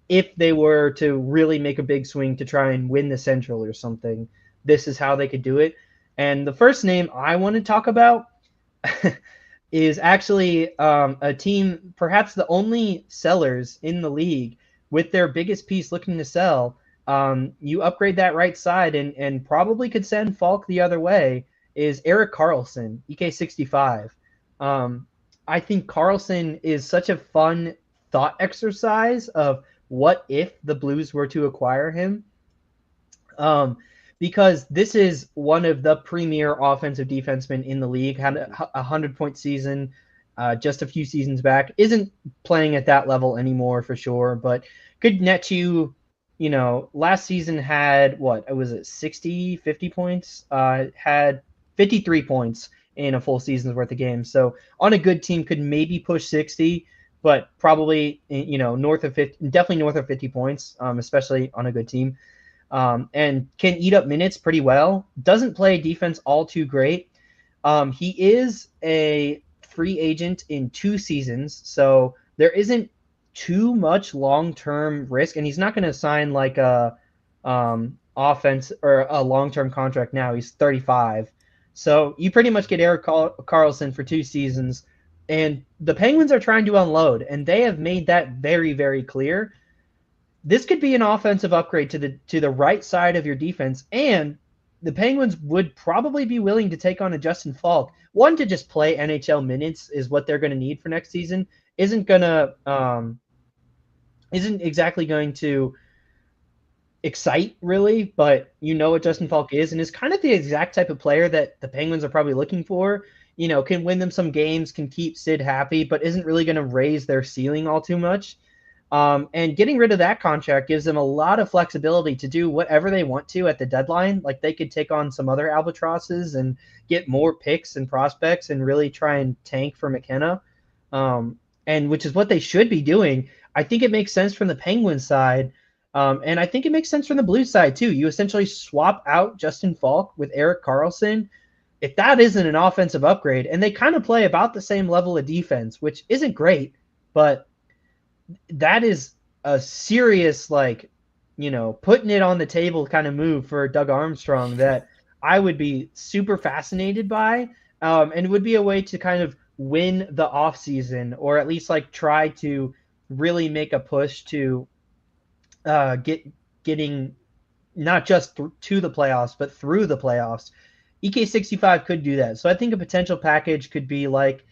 if they were to really make a big swing to try and win the Central or something, this is how they could do it. And the first name I want to talk about is actually a team, perhaps the only sellers in the league, with their biggest piece looking to sell. You upgrade that right side and probably could send Falk the other way. Is Eric Carlson, EK65. Um, I think Carlson is such a fun thought exercise of what if the Blues were to acquire him. Um, because this is one of the premier offensive defensemen in the league. Had a 100-point season just a few seasons back. Isn't playing at that level anymore for sure, but could net you. Last season had what was it, 60, 50 points? Had 53 points in a full season's worth of games. So on a good team, could maybe push 60, but probably north of 50, definitely north of 50 points, especially on a good team, and can eat up minutes pretty well. Doesn't play defense all too great. He is a free agent in 2 seasons, so there isn't too much long-term risk, and he's not going to sign like a offense or a long-term contract now. He's 35, so you pretty much get Eric Carlson for 2 seasons, and the Penguins are trying to unload, and they have made that very, very clear. This could be an offensive upgrade to the right side of your defense, and the Penguins would probably be willing to take on a Justin Falk. One, to just play NHL minutes is what they're going to need for next season. Isn't exactly going to excite really, but you know what Justin Falk is, and is kind of the exact type of player that the Penguins are probably looking for. Can win them some games, can keep Sid happy, but isn't really going to raise their ceiling all too much. And getting rid of that contract gives them a lot of flexibility to do whatever they want to at the deadline. Like they could take on some other albatrosses and get more picks and prospects and really try and tank for McKenna, and which is what they should be doing. I think it makes sense from the Penguins side, and I think it makes sense from the Blues side too. You essentially swap out Justin Falk with Eric Carlson. If that isn't an offensive upgrade, and they kind of play about the same level of defense, which isn't great, but that is a serious putting it on the table kind of move for Doug Armstrong that I would be super fascinated by, and it would be a way to kind of win the offseason, or at least try to really make a push to getting not just to the playoffs but through the playoffs. EK65 could do that, so I think a potential package could be like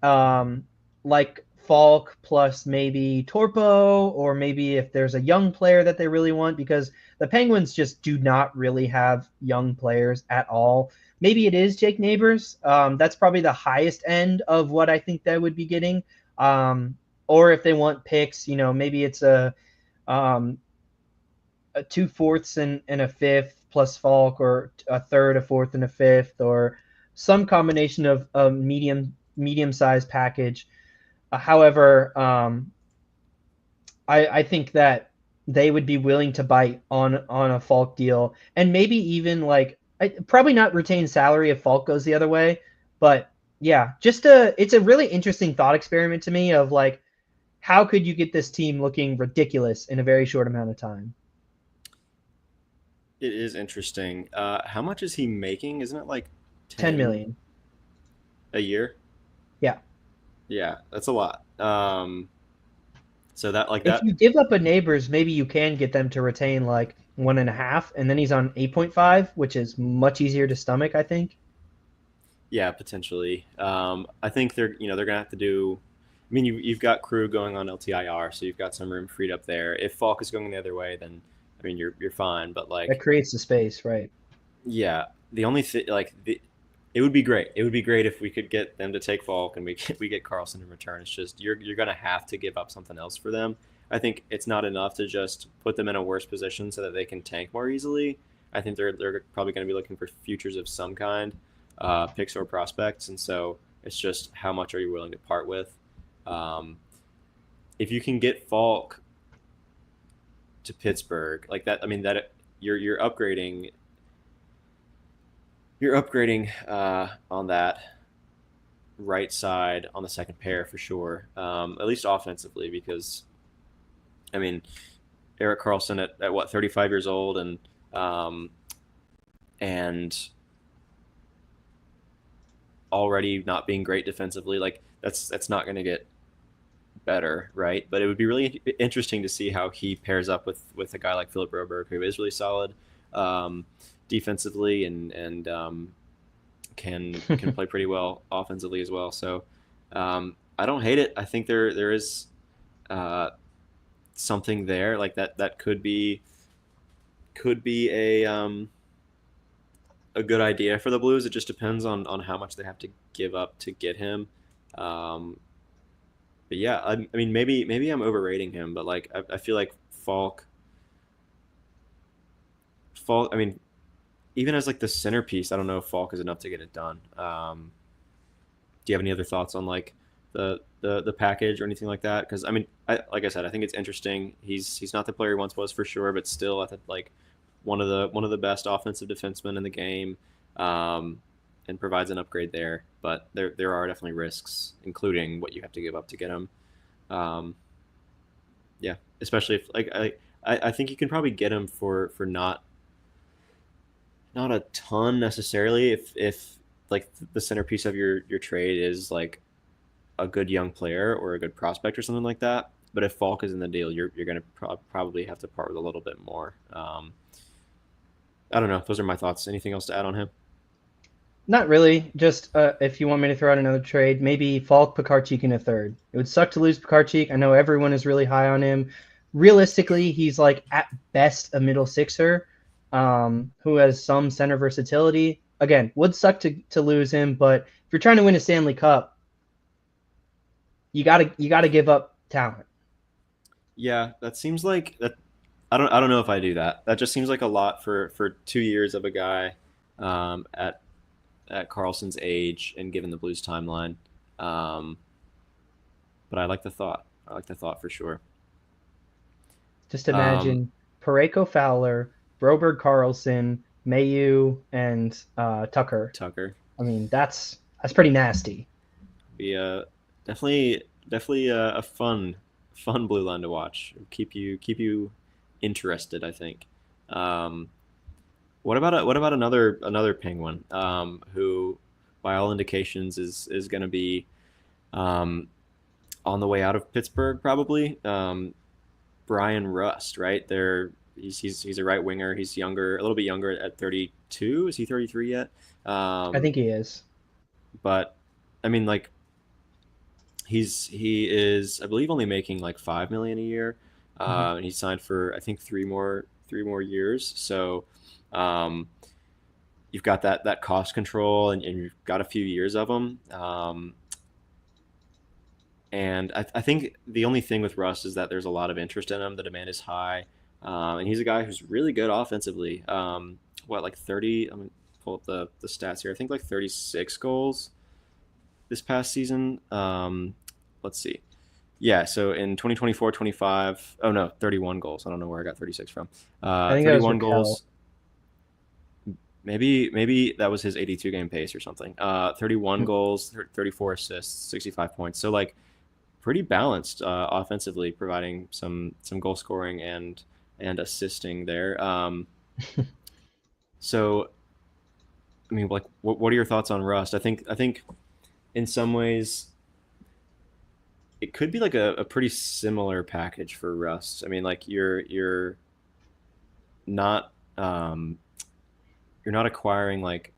Falk plus maybe Torpo, or maybe if there's a young player that they really want, because the Penguins just do not really have young players at all. Maybe it is Jake Neighbors. That's probably the highest end of what I think they would be getting. Or if they want picks, maybe it's um, a 2/4 and a fifth plus Falk, or a third, a fourth, and a fifth, or some combination of a medium sized package. However, I think that they would be willing to bite on a Falk deal, and maybe even like probably not retain salary if Falk goes the other way, but yeah, it's a really interesting thought experiment to me of like how could you get this team looking ridiculous in a very short amount of time? It is interesting. How much is he making? Isn't it like 10 10 million. a year? Yeah. Yeah, that's a lot. So that like If that. you give up a neighbors, maybe you can get them to retain like 1.5, and then he's on 8.5, which is much easier to stomach, I think. Yeah, potentially. I think they're gonna have to do. I mean, you've got Crew going on LTIR, so you've got some room freed up there. If Falk is going the other way, then I mean you're fine. But That like, creates the space, right? yeah, the only thing like it would be great. It would be great if we could get them to take Falk and we get Carlson in return. It's just you're gonna have to give up something else for them. I think it's not enough to just put them in a worse position so that they can tank more easily. I think they're probably going to be looking for futures of some kind, picks or prospects, and so it's just how much are you willing to part with. Um, if you can get Falk to Pittsburgh like that, I mean that you're upgrading on that right side on the second pair for sure, at least offensively, because I mean Eric Carlson at what 35 years old um, and already not being great defensively, like that's not going to get better, right? But it would be really interesting to see how he pairs up with a guy like Philip Broberg, who is really solid um, defensively and can play pretty well offensively as well. So I don't hate it. I think there is uh, something there like that could be a good idea for the Blues. It just depends on how much they have to give up to get him. Um, but yeah, I mean maybe I'm overrating him, but like I feel like Falk. I mean, even as like the centerpiece, I don't know if Falk is enough to get it done. Do you have any other thoughts on like the package or anything like that? Because I mean, like I said, I think it's interesting. He's not the player he once was for sure, but still, I think like one of the best offensive defensemen in the game, um, and provides an upgrade there. But there are definitely risks, including what you have to give up to get him. Um, yeah, especially if like I think you can probably get him for not a ton necessarily if like the centerpiece of your trade is like a good young player or a good prospect or something like that. But if Falk is in the deal, you're going to probably have to part with a little bit more. I don't know. Those are my thoughts. Anything else to add on him? Not really. Just if you want me to throw out another trade, maybe Falk Pekarchik in a third. It would suck to lose Pekarchik. I know everyone is really high on him. Realistically, he's like at best a middle sixer, who has some center versatility. Again, would suck to lose him, but if you're trying to win a Stanley Cup, you gotta give up talent. Yeah, that seems like that. I don't know if I do that. That just seems like a lot for 2 years of a guy at Carlson's age and given the Blues timeline. Um, but I like the thought. I like the thought for sure. Just Um, imagine Pareko Fowler, Broberg Carlson, Mayu, and Tucker. Tucker I mean, that's pretty nasty. be definitely a fun blue line to watch. Keep you interested. I think. Um, what about another Penguin who, by all indications, is going to be um, on the way out of Pittsburgh probably. Brian Rust, right there. He's a right winger. He's younger, a little bit younger at 32. Is he 33 yet? I Um, think he is. but I mean, like he is, I believe, only making like 5 million a year, Mhm. and he signed for I think three more years. So um, you've got that cost control, and you've got a few years of them. And I think the only thing with Russ is that there's a lot of interest in him. The demand is high, and he's a guy who's really good offensively. What like 30? I'm gonna pull up the stats here. I think like 36 goals this past season. Let's see. Yeah, so in 2024-25, oh no, 31 goals. I don't know where I got 36 from. I think that was 31 Raquel. goals. Maybe that was his 82 game pace or something. 31 goals, 34 assists, 65 points. So like pretty balanced offensively, providing some goal scoring and assisting there. So I mean, like, what are your thoughts on Rust? I think in some ways it could be like a pretty similar package for Rust. I mean, like not um, you're not acquiring like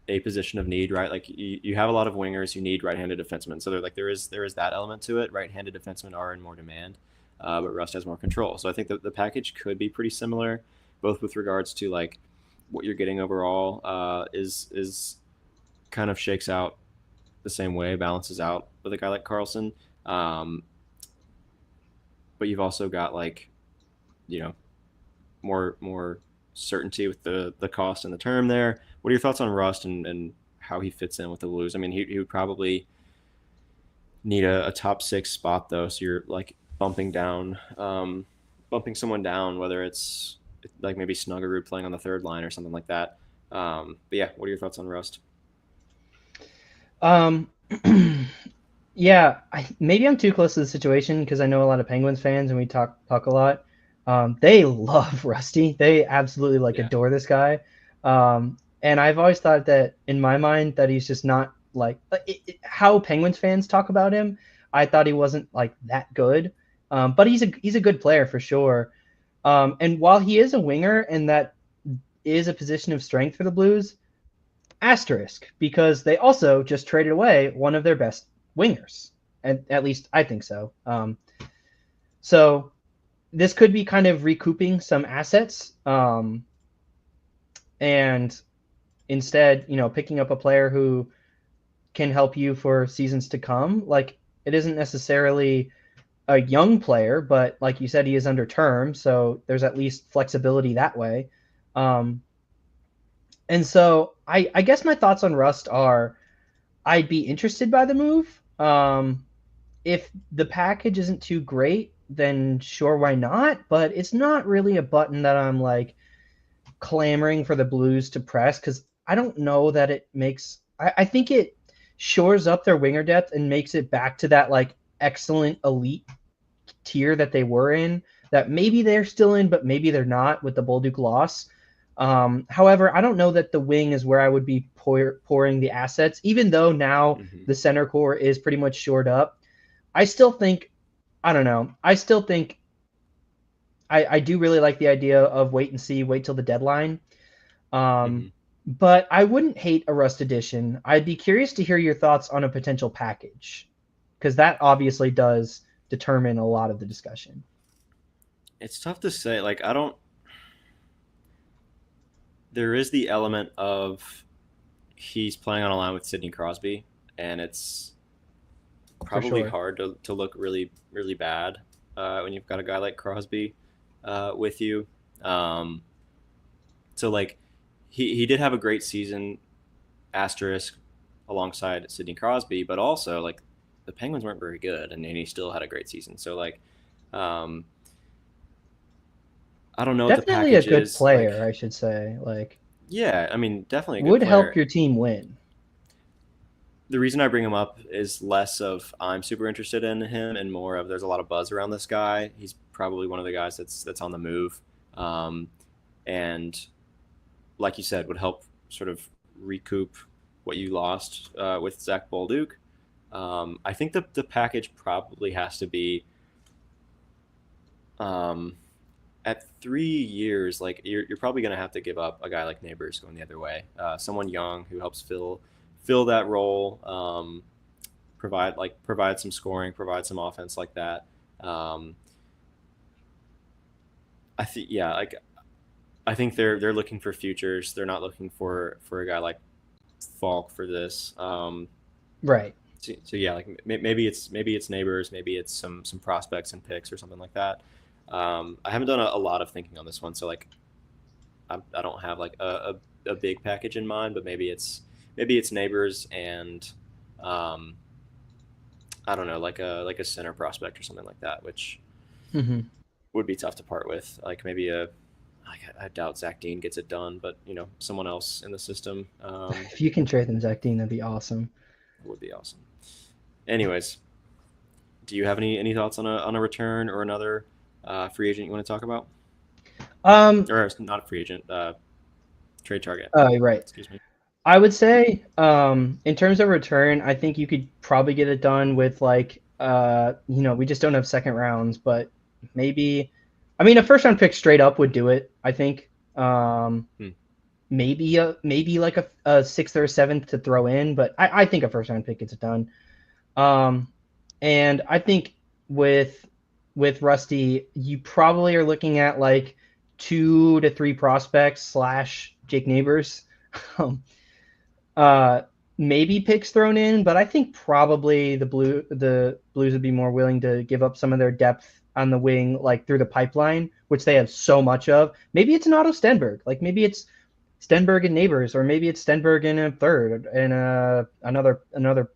a position of need, right? Like you have a lot of wingers, you need right-handed defensemen. So there is that element to it. Right-handed defensemen are in more demand, but Rust has more control. So I think that the package could be pretty similar, both with regards to like what you're getting overall is kind of shakes out the same way, balances out with a guy like Carlson. Um, but you've also got like you know more certainty with the cost and the term there. What are your thoughts on Rust and how he fits in with the Blues? I mean, he would probably need a top six spot though, so you're like bumping someone down, whether it's like maybe Snuggerud playing on the third line or something like that. But yeah, what are your thoughts on Rust? Um, yeah, maybe I'm too close to the situation because I know a lot of Penguins fans and we talk a lot. They love Rusty. They absolutely like Yeah. adore this guy. And I've always thought that in my mind that he's just not like how Penguins fans talk about him. I thought he wasn't like that good. But he's a good player for sure. And while he is a winger and that is a position of strength for the Blues, asterisk because they also just traded away one of their best wingers. And at least I think so. So this could be kind of recouping some assets, and instead, picking up a player who can help you for seasons to come. Like it isn't necessarily a young player, but like you said, he is under term, so there's at least flexibility that way. Um, and so I guess my thoughts on Rust are I'd be interested by the move. If the package isn't too great, then sure, why not? But it's not really a button that I'm like clamoring for the Blues to press because I don't know that it makes. I think it shores up their winger depth and makes it back to that like excellent elite tier that they were in. That maybe they're still in, but maybe they're not with the Bolduc loss. However, I don't know that the wing is where I would be pouring the assets, even though now Mm-hmm. the center core is pretty much shored up. I still think, I don't know. I still think I do really like the idea of wait and see, wait till the deadline. Mm-hmm. But I wouldn't hate a Rust edition. I'd be curious to hear your thoughts on a potential package because that obviously does determine a lot of the discussion. It's tough to say. Like I don't. There is the element of he's playing on a line with Sidney Crosby, and it's For probably sure. hard to look really really bad when you've got a guy like Crosby with you. Um, so like he did have a great season, asterisk, alongside Sidney Crosby, but also like the Penguins weren't very good, and he still had a great season. So like um, I don't know what the Definitely a package good is like. player, I should say. Like, Yeah, I mean definitely a good would help player. your team win. The reason I bring him up is less of I'm super interested in him and more of there's a lot of buzz around this guy. He's probably one of the guys that's on the move, um, and like you said, would help sort of recoup what you lost with Zach Bolduc. I think the package probably has to be um, at 3 years. Like you're probably going to have to give up a guy like Neighbors going the other way, someone young who helps fill that role. Provide some scoring, provide some offense like that. Um, I think yeah, like I think they're looking for futures. They're not looking for a guy like Falk for this. Right. So yeah, like maybe it's neighbors, maybe it's some prospects and picks or something like that. I haven't done a lot of thinking on this one, so like I don't have like a big package in mind, but maybe it's neighbors and um, I don't know, like a center prospect or something like that, which Hmm. would be tough to part with. Like maybe I doubt Zach Dean gets it done, but someone else in the system If you can trade them, Zach Dean, that'd be awesome. would be awesome. Anyways, do you have any thoughts on a return or another free agent you want to talk about? Um, Or not a free agent, trade target. right. Excuse me. I would say, in terms of return, I think you could probably get it done with like, we just don't have second rounds, but maybe, I mean, a first round pick straight up would do it. I think, Hmm. maybe like a sixth or a seventh to throw in, but I think a first round pick gets it done. Um, and I think with with Rusty, you probably are looking at like 2 to 3 prospects slash Jake Neighbors. Um, uh, maybe picks thrown in, but I think probably the Blues would be more willing to give up some of their depth on the wing, like through the pipeline, which they have so much of. Maybe it's an Otto Stenberg, like maybe it's Stenberg and Neighbors, or maybe it's Stenberg and a third and another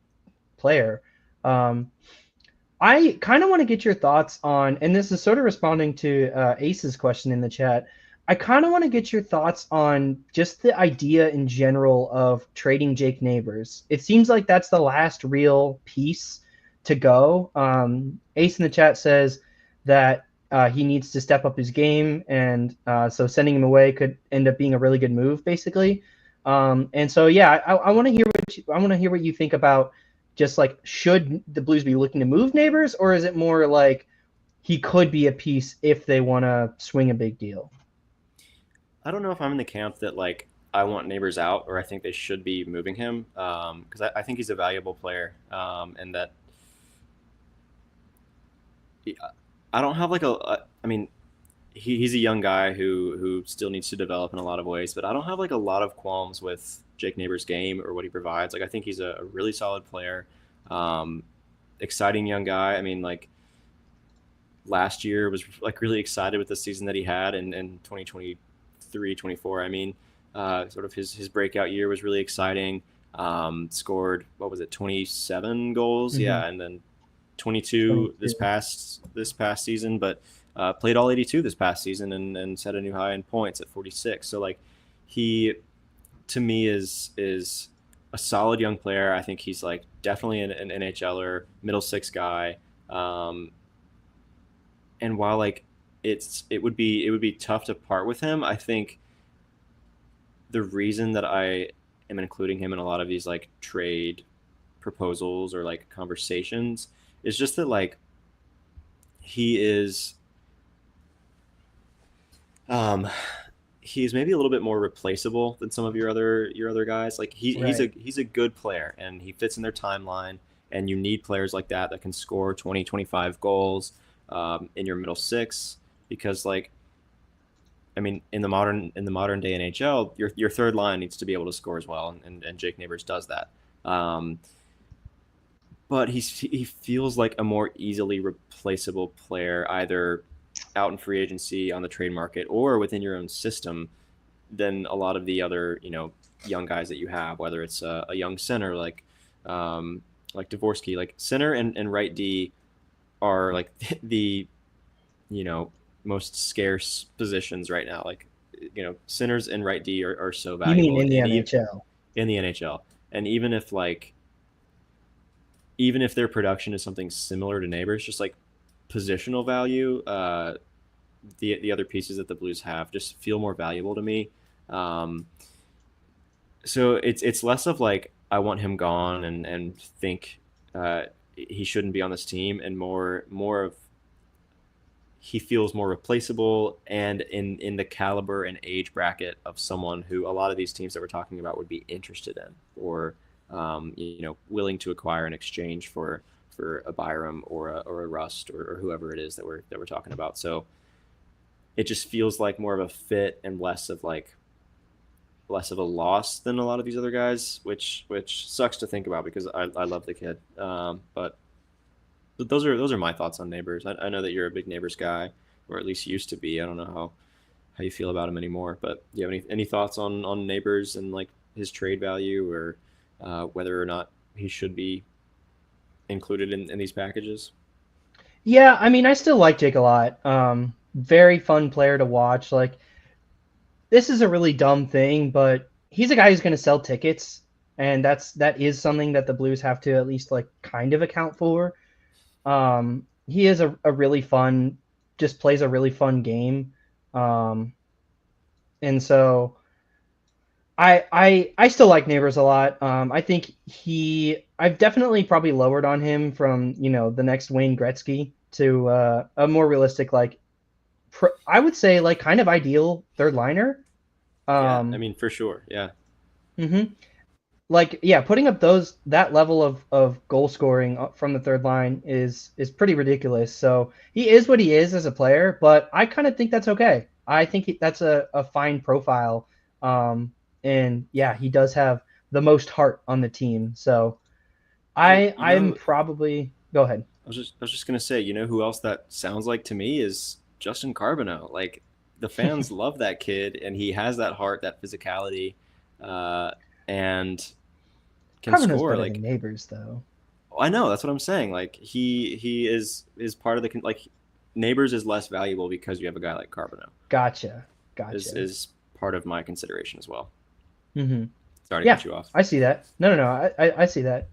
player. Um, I kind of want to get your thoughts on, and this is sort of responding to Ace's question in the chat. I kind of want to get your thoughts on just the idea in general of trading Jake Neighbors. It seems like that's the last real piece to go. Ace in the chat says that he needs to step up his game, and so sending him away could end up being a really good move, basically. And so, yeah, I want to hear what you think about just like, should the Blues be looking to move Neighbors, or is it more like he could be a piece if they want to swing a big deal? I don't know if I'm in the camp that like I want Neighbors out or I think they should be moving him because I think he's a valuable player and that I don't have like I mean he's a young guy who still needs to develop in a lot of ways, but I don't have like a lot of qualms with Jake Neighbors' game or what he provides. Like I think he's a really solid player, um, exciting young guy. I mean like last year was like really excited with the season that he had in 2023 24. I mean sort of his breakout year was really exciting. Scored what was it, 27 goals, Mm-hmm. yeah, and then 22 22. this past season, but played all 82 this past season and set a new high in points at 46. So like he to me is a solid young player. I think he's like definitely an NHLer, middle six guy. Um, and while like it would be tough to part with him, I think the reason that I am including him in a lot of these like trade proposals or like conversations is just that like he is um he's maybe a little bit more replaceable than some of your other guys. Like Right. he's a good player and he fits in their timeline, and you need players like that that can score 20 25 goals in your middle six because like I mean in the modern day NHL your third line needs to be able to score as well, and Jake Neighbors does that. Um, but he feels like a more easily replaceable player, either out in free agency on the trade market or within your own system, than a lot of the other young guys that you have. Whether it's a young center like Dvorsky, like center and right D are like the you know most scarce positions right now. Like centers and right D are so You mean valuable, in the and NHL? in the NHL, and even if their production is something similar to Neighbors, just like positional value, the other pieces that the Blues have just feel more valuable to me. Um, so it's less of like I want him gone and think he shouldn't be on this team, and more of he feels more replaceable and in the caliber and age bracket of someone who a lot of these teams that we're talking about would be interested in or willing to acquire in exchange for a Byram or a Rust or whoever it is that we're talking about. So it just feels like more of a fit and less of a loss than a lot of these other guys, which sucks to think about because I love the kid. But those are my thoughts on Neighbors. I know that you're a big Neighbors guy, or at least used to be. I don't know how you feel about him anymore, but do you have any thoughts on Neighbors and like his trade value or whether or not he should be included in these packages. Yeah, I mean, I still like Jake a lot. Very fun player to watch. Like, this is a really dumb thing, but he's a guy who's going to sell tickets, and that is something that the Blues have to at least like kind of account for. He is a really fun, just plays a really fun game, um, and so I still like Neighbors a lot. I think I've definitely probably lowered on him from the next Wayne Gretzky to a more realistic like I would say like kind of ideal third liner. Yeah, I Um, mean for sure. Yeah, hmm Like yeah, putting up that level of goal scoring from the third line is pretty ridiculous. So he is what he is as a player, but I kind of think that's okay. I think that's a fine profile. And yeah, he does have the most heart on the team. So well, I'm probably go ahead. I was just gonna say, who else that sounds like to me is Justin Carbono. Like the fans love that kid, and he has that heart, that physicality, uh, and can Carbono's score. better than Like Neighbors though. I know that's what I'm saying. Like he is part of the like Neighbors is less valuable because you have a guy like Carbono. Gotcha. Is Gotcha. is part of my consideration as well. hmm Sorry to Yeah, cut you off. I see that. No. I see that.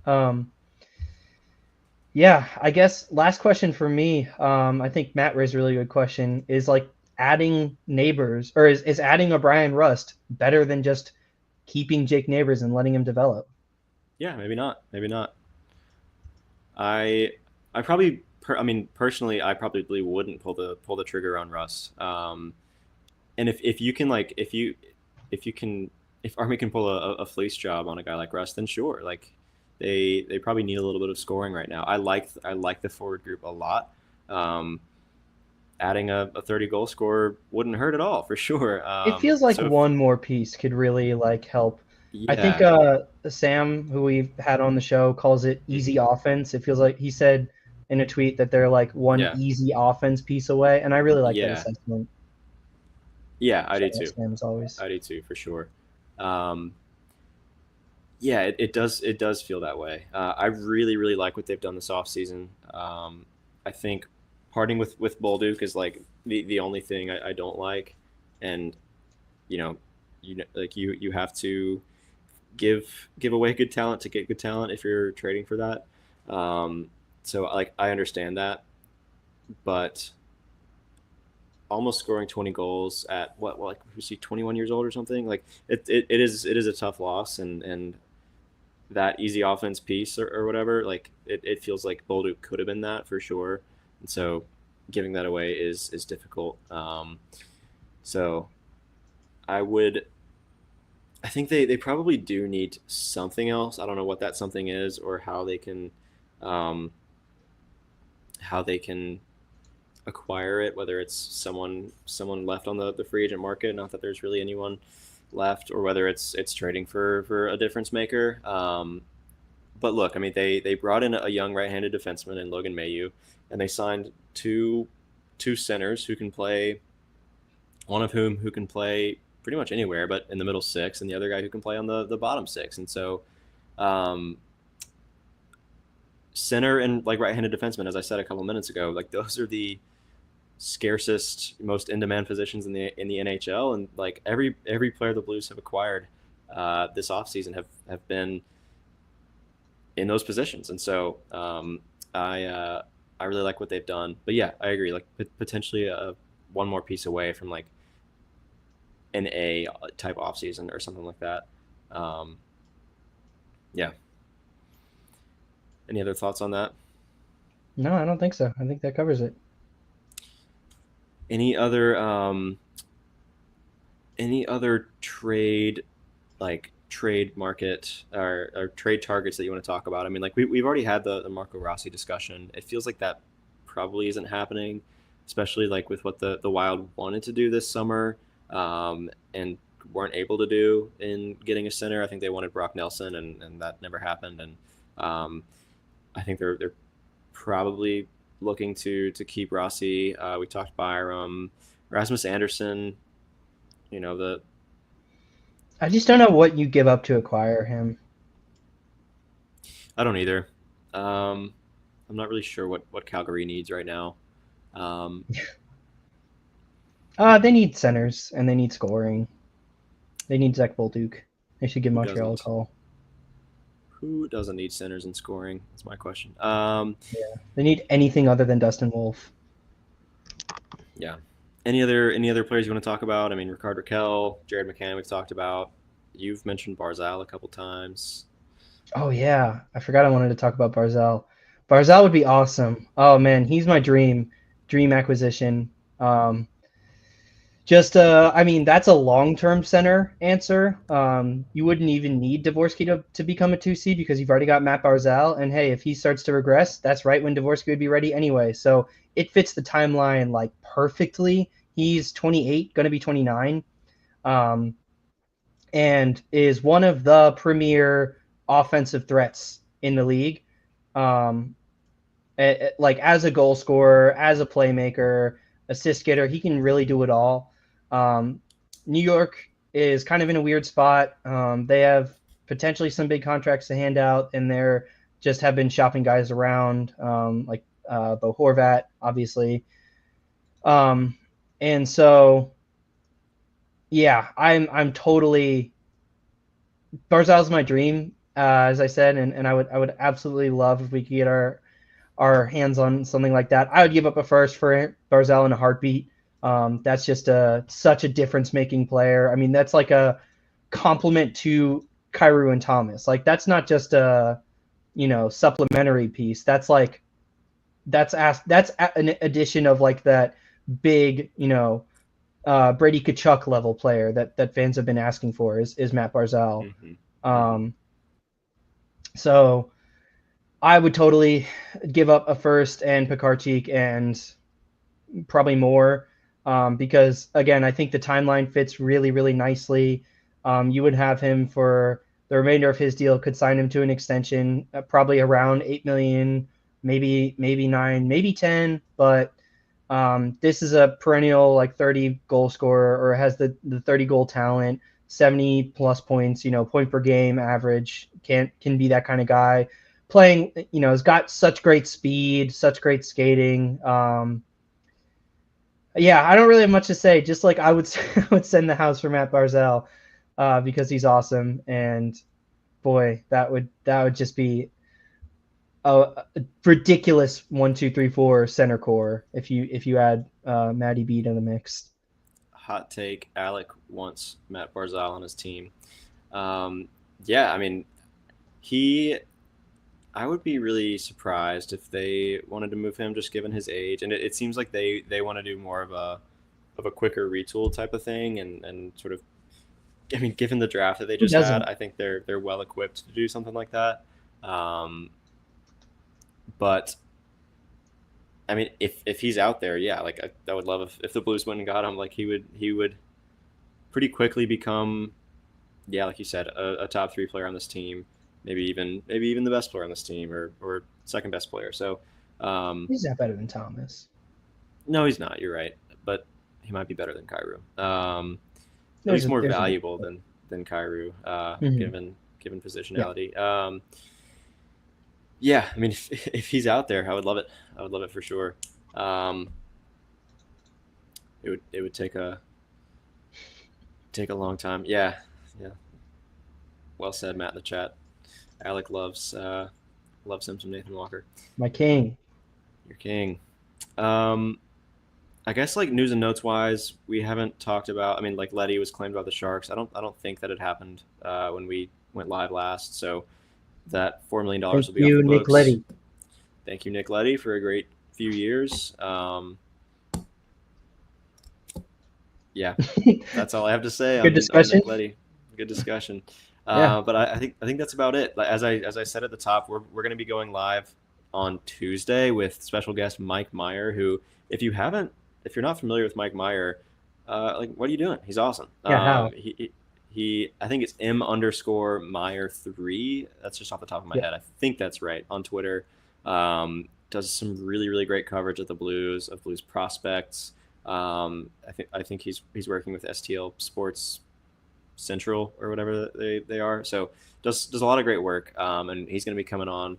Yeah, I guess last question for me. I think Matt raised a really good question. Is like adding Neighbors or is adding O'Brien Rust better than just keeping Jake Neighbors and letting him develop? Yeah, maybe not. Maybe not. I I probably I mean personally I probably wouldn't pull the trigger on Russ. And if you can like if you can if Army can pull a fleece job on a guy like Russ, then sure. Like they probably need a little bit of scoring right now. I like the forward group a lot. Um, Adding a 30 goal scorer wouldn't hurt at all for sure. It feels like So if, one more piece could really like help. I think yeah, Sam, who we've had on the show, calls it hmm easy offense. It feels like he said in a tweet that they're like one yeah, easy offense piece away, and I really like that yeah, assessment. yeah, I Shout do out too. Sam as always. I do too for sure. Um, yeah, it does feel that way. I really like what they've done this offseason. I think parting with Bolduc is like the only thing I don't like, and you know like you have to give away good talent to get good talent if you're trading for that. So like I understand that, but almost scoring 20 goals at what like who's he 21 years old or something like it is a tough loss, and that easy offense piece or whatever, like it feels like Bolduc could have been that for sure. And so giving that away is difficult. So I would I think they probably do need something else. I don't know what that something is or um, how they can acquire it, whether it's someone left on the free agent market, not that there's really anyone left, or whether it's trading for a difference maker. But look, I mean, they brought in a young right-handed defenseman in Logan Mayu, and they signed two centers who can play. One of who can play pretty much anywhere, but in the middle six, and the other guy who can play on the bottom six. And so, um, center and like right-handed defenseman, as I said a couple minutes ago, like those are the scarcest, most in-demand positions in the NHL, and like every player the Blues have acquired this offseason have been in those positions. And so I really like what they've done. But yeah, I agree. Like potentially one more piece away from like an A type offseason or something like that. Um, yeah. Any other thoughts on that? No, I don't think so. I think that covers it. Any other trade like trade market or trade targets that you want to talk about? I mean, like we've already had the Marco Rossi discussion. It feels like that probably isn't happening, especially like with what the Wild wanted to do this summer, and weren't able to do in getting a center. I think they wanted Brock Nelson, and that never happened. And um, I think they're probably looking to keep Rossi. We talked Byram, Rasmus Anderson. The I just don't know what you give up to acquire him. I don't either. Um, I'm not really sure what Calgary needs right now. Um, They need centers and they need scoring. They need Zach Bolduc. They should give who Montreal a doesn't? call. Who doesn't need centers and scoring? That's my question. Yeah, they need anything other than Dustin Wolf. Yeah. Any other players you want to talk about? I mean, Rickard Raquel, Jared McCann, we've talked about. You've mentioned Barzal a couple times. Oh yeah, I forgot I wanted to talk about Barzal. Barzal would be awesome. Oh man, he's my dream acquisition. I mean, that's a long-term center answer. You wouldn't even need Dvorsky to become a 2C because you've already got Matt Barzal. And hey, if he starts to regress, that's right when Dvorsky would be ready anyway. So it fits the timeline like perfectly. He's 28, going to be 29, um, and is one of the premier offensive threats in the league. Um, like as a goal scorer, as a playmaker, assist getter, he can really do it all. New York is kind of in a weird spot. They have potentially some big contracts to hand out, and they're just have been shopping guys around, like Bo Horvat, obviously. And so, yeah, I'm totally Barzal's my dream, as I said, and I would absolutely love if we could get our hands on something like that. I would give up a first for Barzal in a heartbeat. That's just such a difference making player. I mean, that's like a compliment to Kyrou and Thomas. Like that's not just a supplementary piece. That's an addition of like that big Brady Kachuk level player that fans have been asking for is Matt Barzal. Mm-hmm. Um, so I would totally give up a first and Pekarchik and probably more, because again, I think the timeline fits really, really nicely. You would have him for the remainder of his deal, could sign him to an extension, probably around 8 million, maybe 9, maybe 10. But this is a perennial like 30 goal scorer, or has the 30 goal talent, 70 plus points, point per game average, can be that kind of guy. Playing, has got such great speed, such great skating. Yeah, I don't really have much to say. Just like I would, I would send the house for Matt Barzal, because he's awesome. And boy, that would just be a ridiculous 1, 2, 3, 4 center core if you add Matty B to the mix. Hot take: Alec wants Matt Barzal on his team. Yeah, I mean, he. I would be really surprised if they wanted to move him, just given his age, and it seems like they want to do more of a quicker retool type of thing, and sort of. I mean, given the draft that they Who just had, doesn't? I think they're well equipped to do something like that. Um, but I mean, if he's out there, yeah, like I would love if the Blues went and got him. Like he would pretty quickly become, yeah, like you said, a top three player on this team, maybe even the best player on this team, or second best player. So He's not better than Thomas. no, he's not. You're right, but he might be better than Kyrou. At There's least a more there's a valuable than Kyrou, Mhm. given Yeah. positionality. Yeah, I mean, if he's out there, I would love it. I would love it for sure. Um, it would take a long time. Yeah, yeah. Well said, Matt in the chat. Alec loves him some Nathan Walker. My king. Your king. Um, I guess like news and notes wise, we haven't talked about. I mean, like Letty was claimed by the Sharks. I don't think that it happened when we went live last. So that $4 million Thank will be off the you, Nick books. Letty. Thank you, Nick Letty, for a great few years. Yeah, that's all I have to say Good on discussion. Nick Letty. Good discussion. Yeah. But I think that's about it. Like, as I said at the top, we're going to be going live on Tuesday with special guest Mike Meyer, who if you're not familiar with Mike Meyer, like what are you doing? He's awesome. Yeah. How? He I think it's M_Meyer3. That's just off the top of my Yeah. head. I think that's right on Twitter. Does some really really great coverage of the Blues, of Blues prospects. I think he's working with STL Sports Central or whatever they are. So does a lot of great work. And he's going to be coming on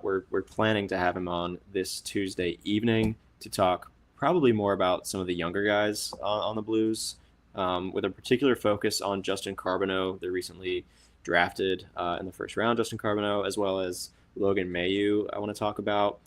We're planning to have him on this Tuesday evening to talk probably more about some of the younger guys on the Blues, with a particular focus on Justin Carbono, the recently drafted in the first round, Justin Carbono, as well as Logan Mayu. I want to talk about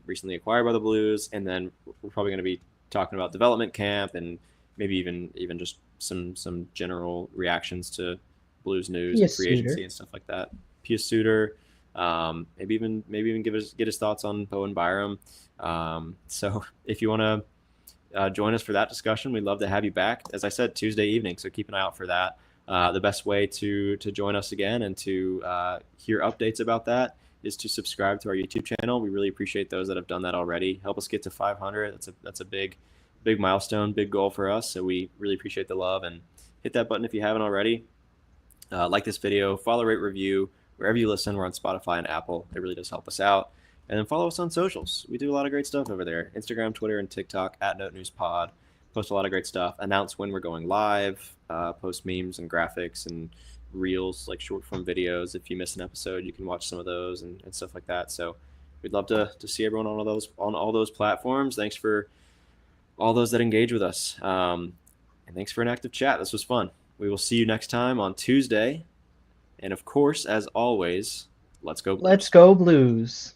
recently acquired by the Blues, and then we're probably going to be talking about development camp and maybe even just some general reactions to Blues news Be a and free suitor. agency and stuff like that. Pius Suter, maybe even get his thoughts on Bowen Byram. So if you want to join us for that discussion, we'd love to have you back. As I said, Tuesday evening, so keep an eye out for that. The best way to join us again and to hear updates about that is to subscribe to our YouTube channel. We really appreciate those that have done that already. Help us get to 500. That's a big milestone, big goal for us. So we really appreciate the love, and hit that button if you haven't already. Like this video, follow, rate, review wherever you listen. We're on Spotify and Apple. It really does help us out. And then follow us on socials. We do a lot of great stuff over there. Instagram, Twitter, and TikTok at Note News Pod. Post a lot of great stuff. Announce when we're going live. Post memes and graphics and reels, like short form videos. If you miss an episode, you can watch some of those and stuff like that. So we'd love to see everyone on all those platforms. Thanks for all those that engage with us. And thanks for an active chat. This was fun. We will see you next time on Tuesday. And of course, as always, let's go Blues. Let's go Blues.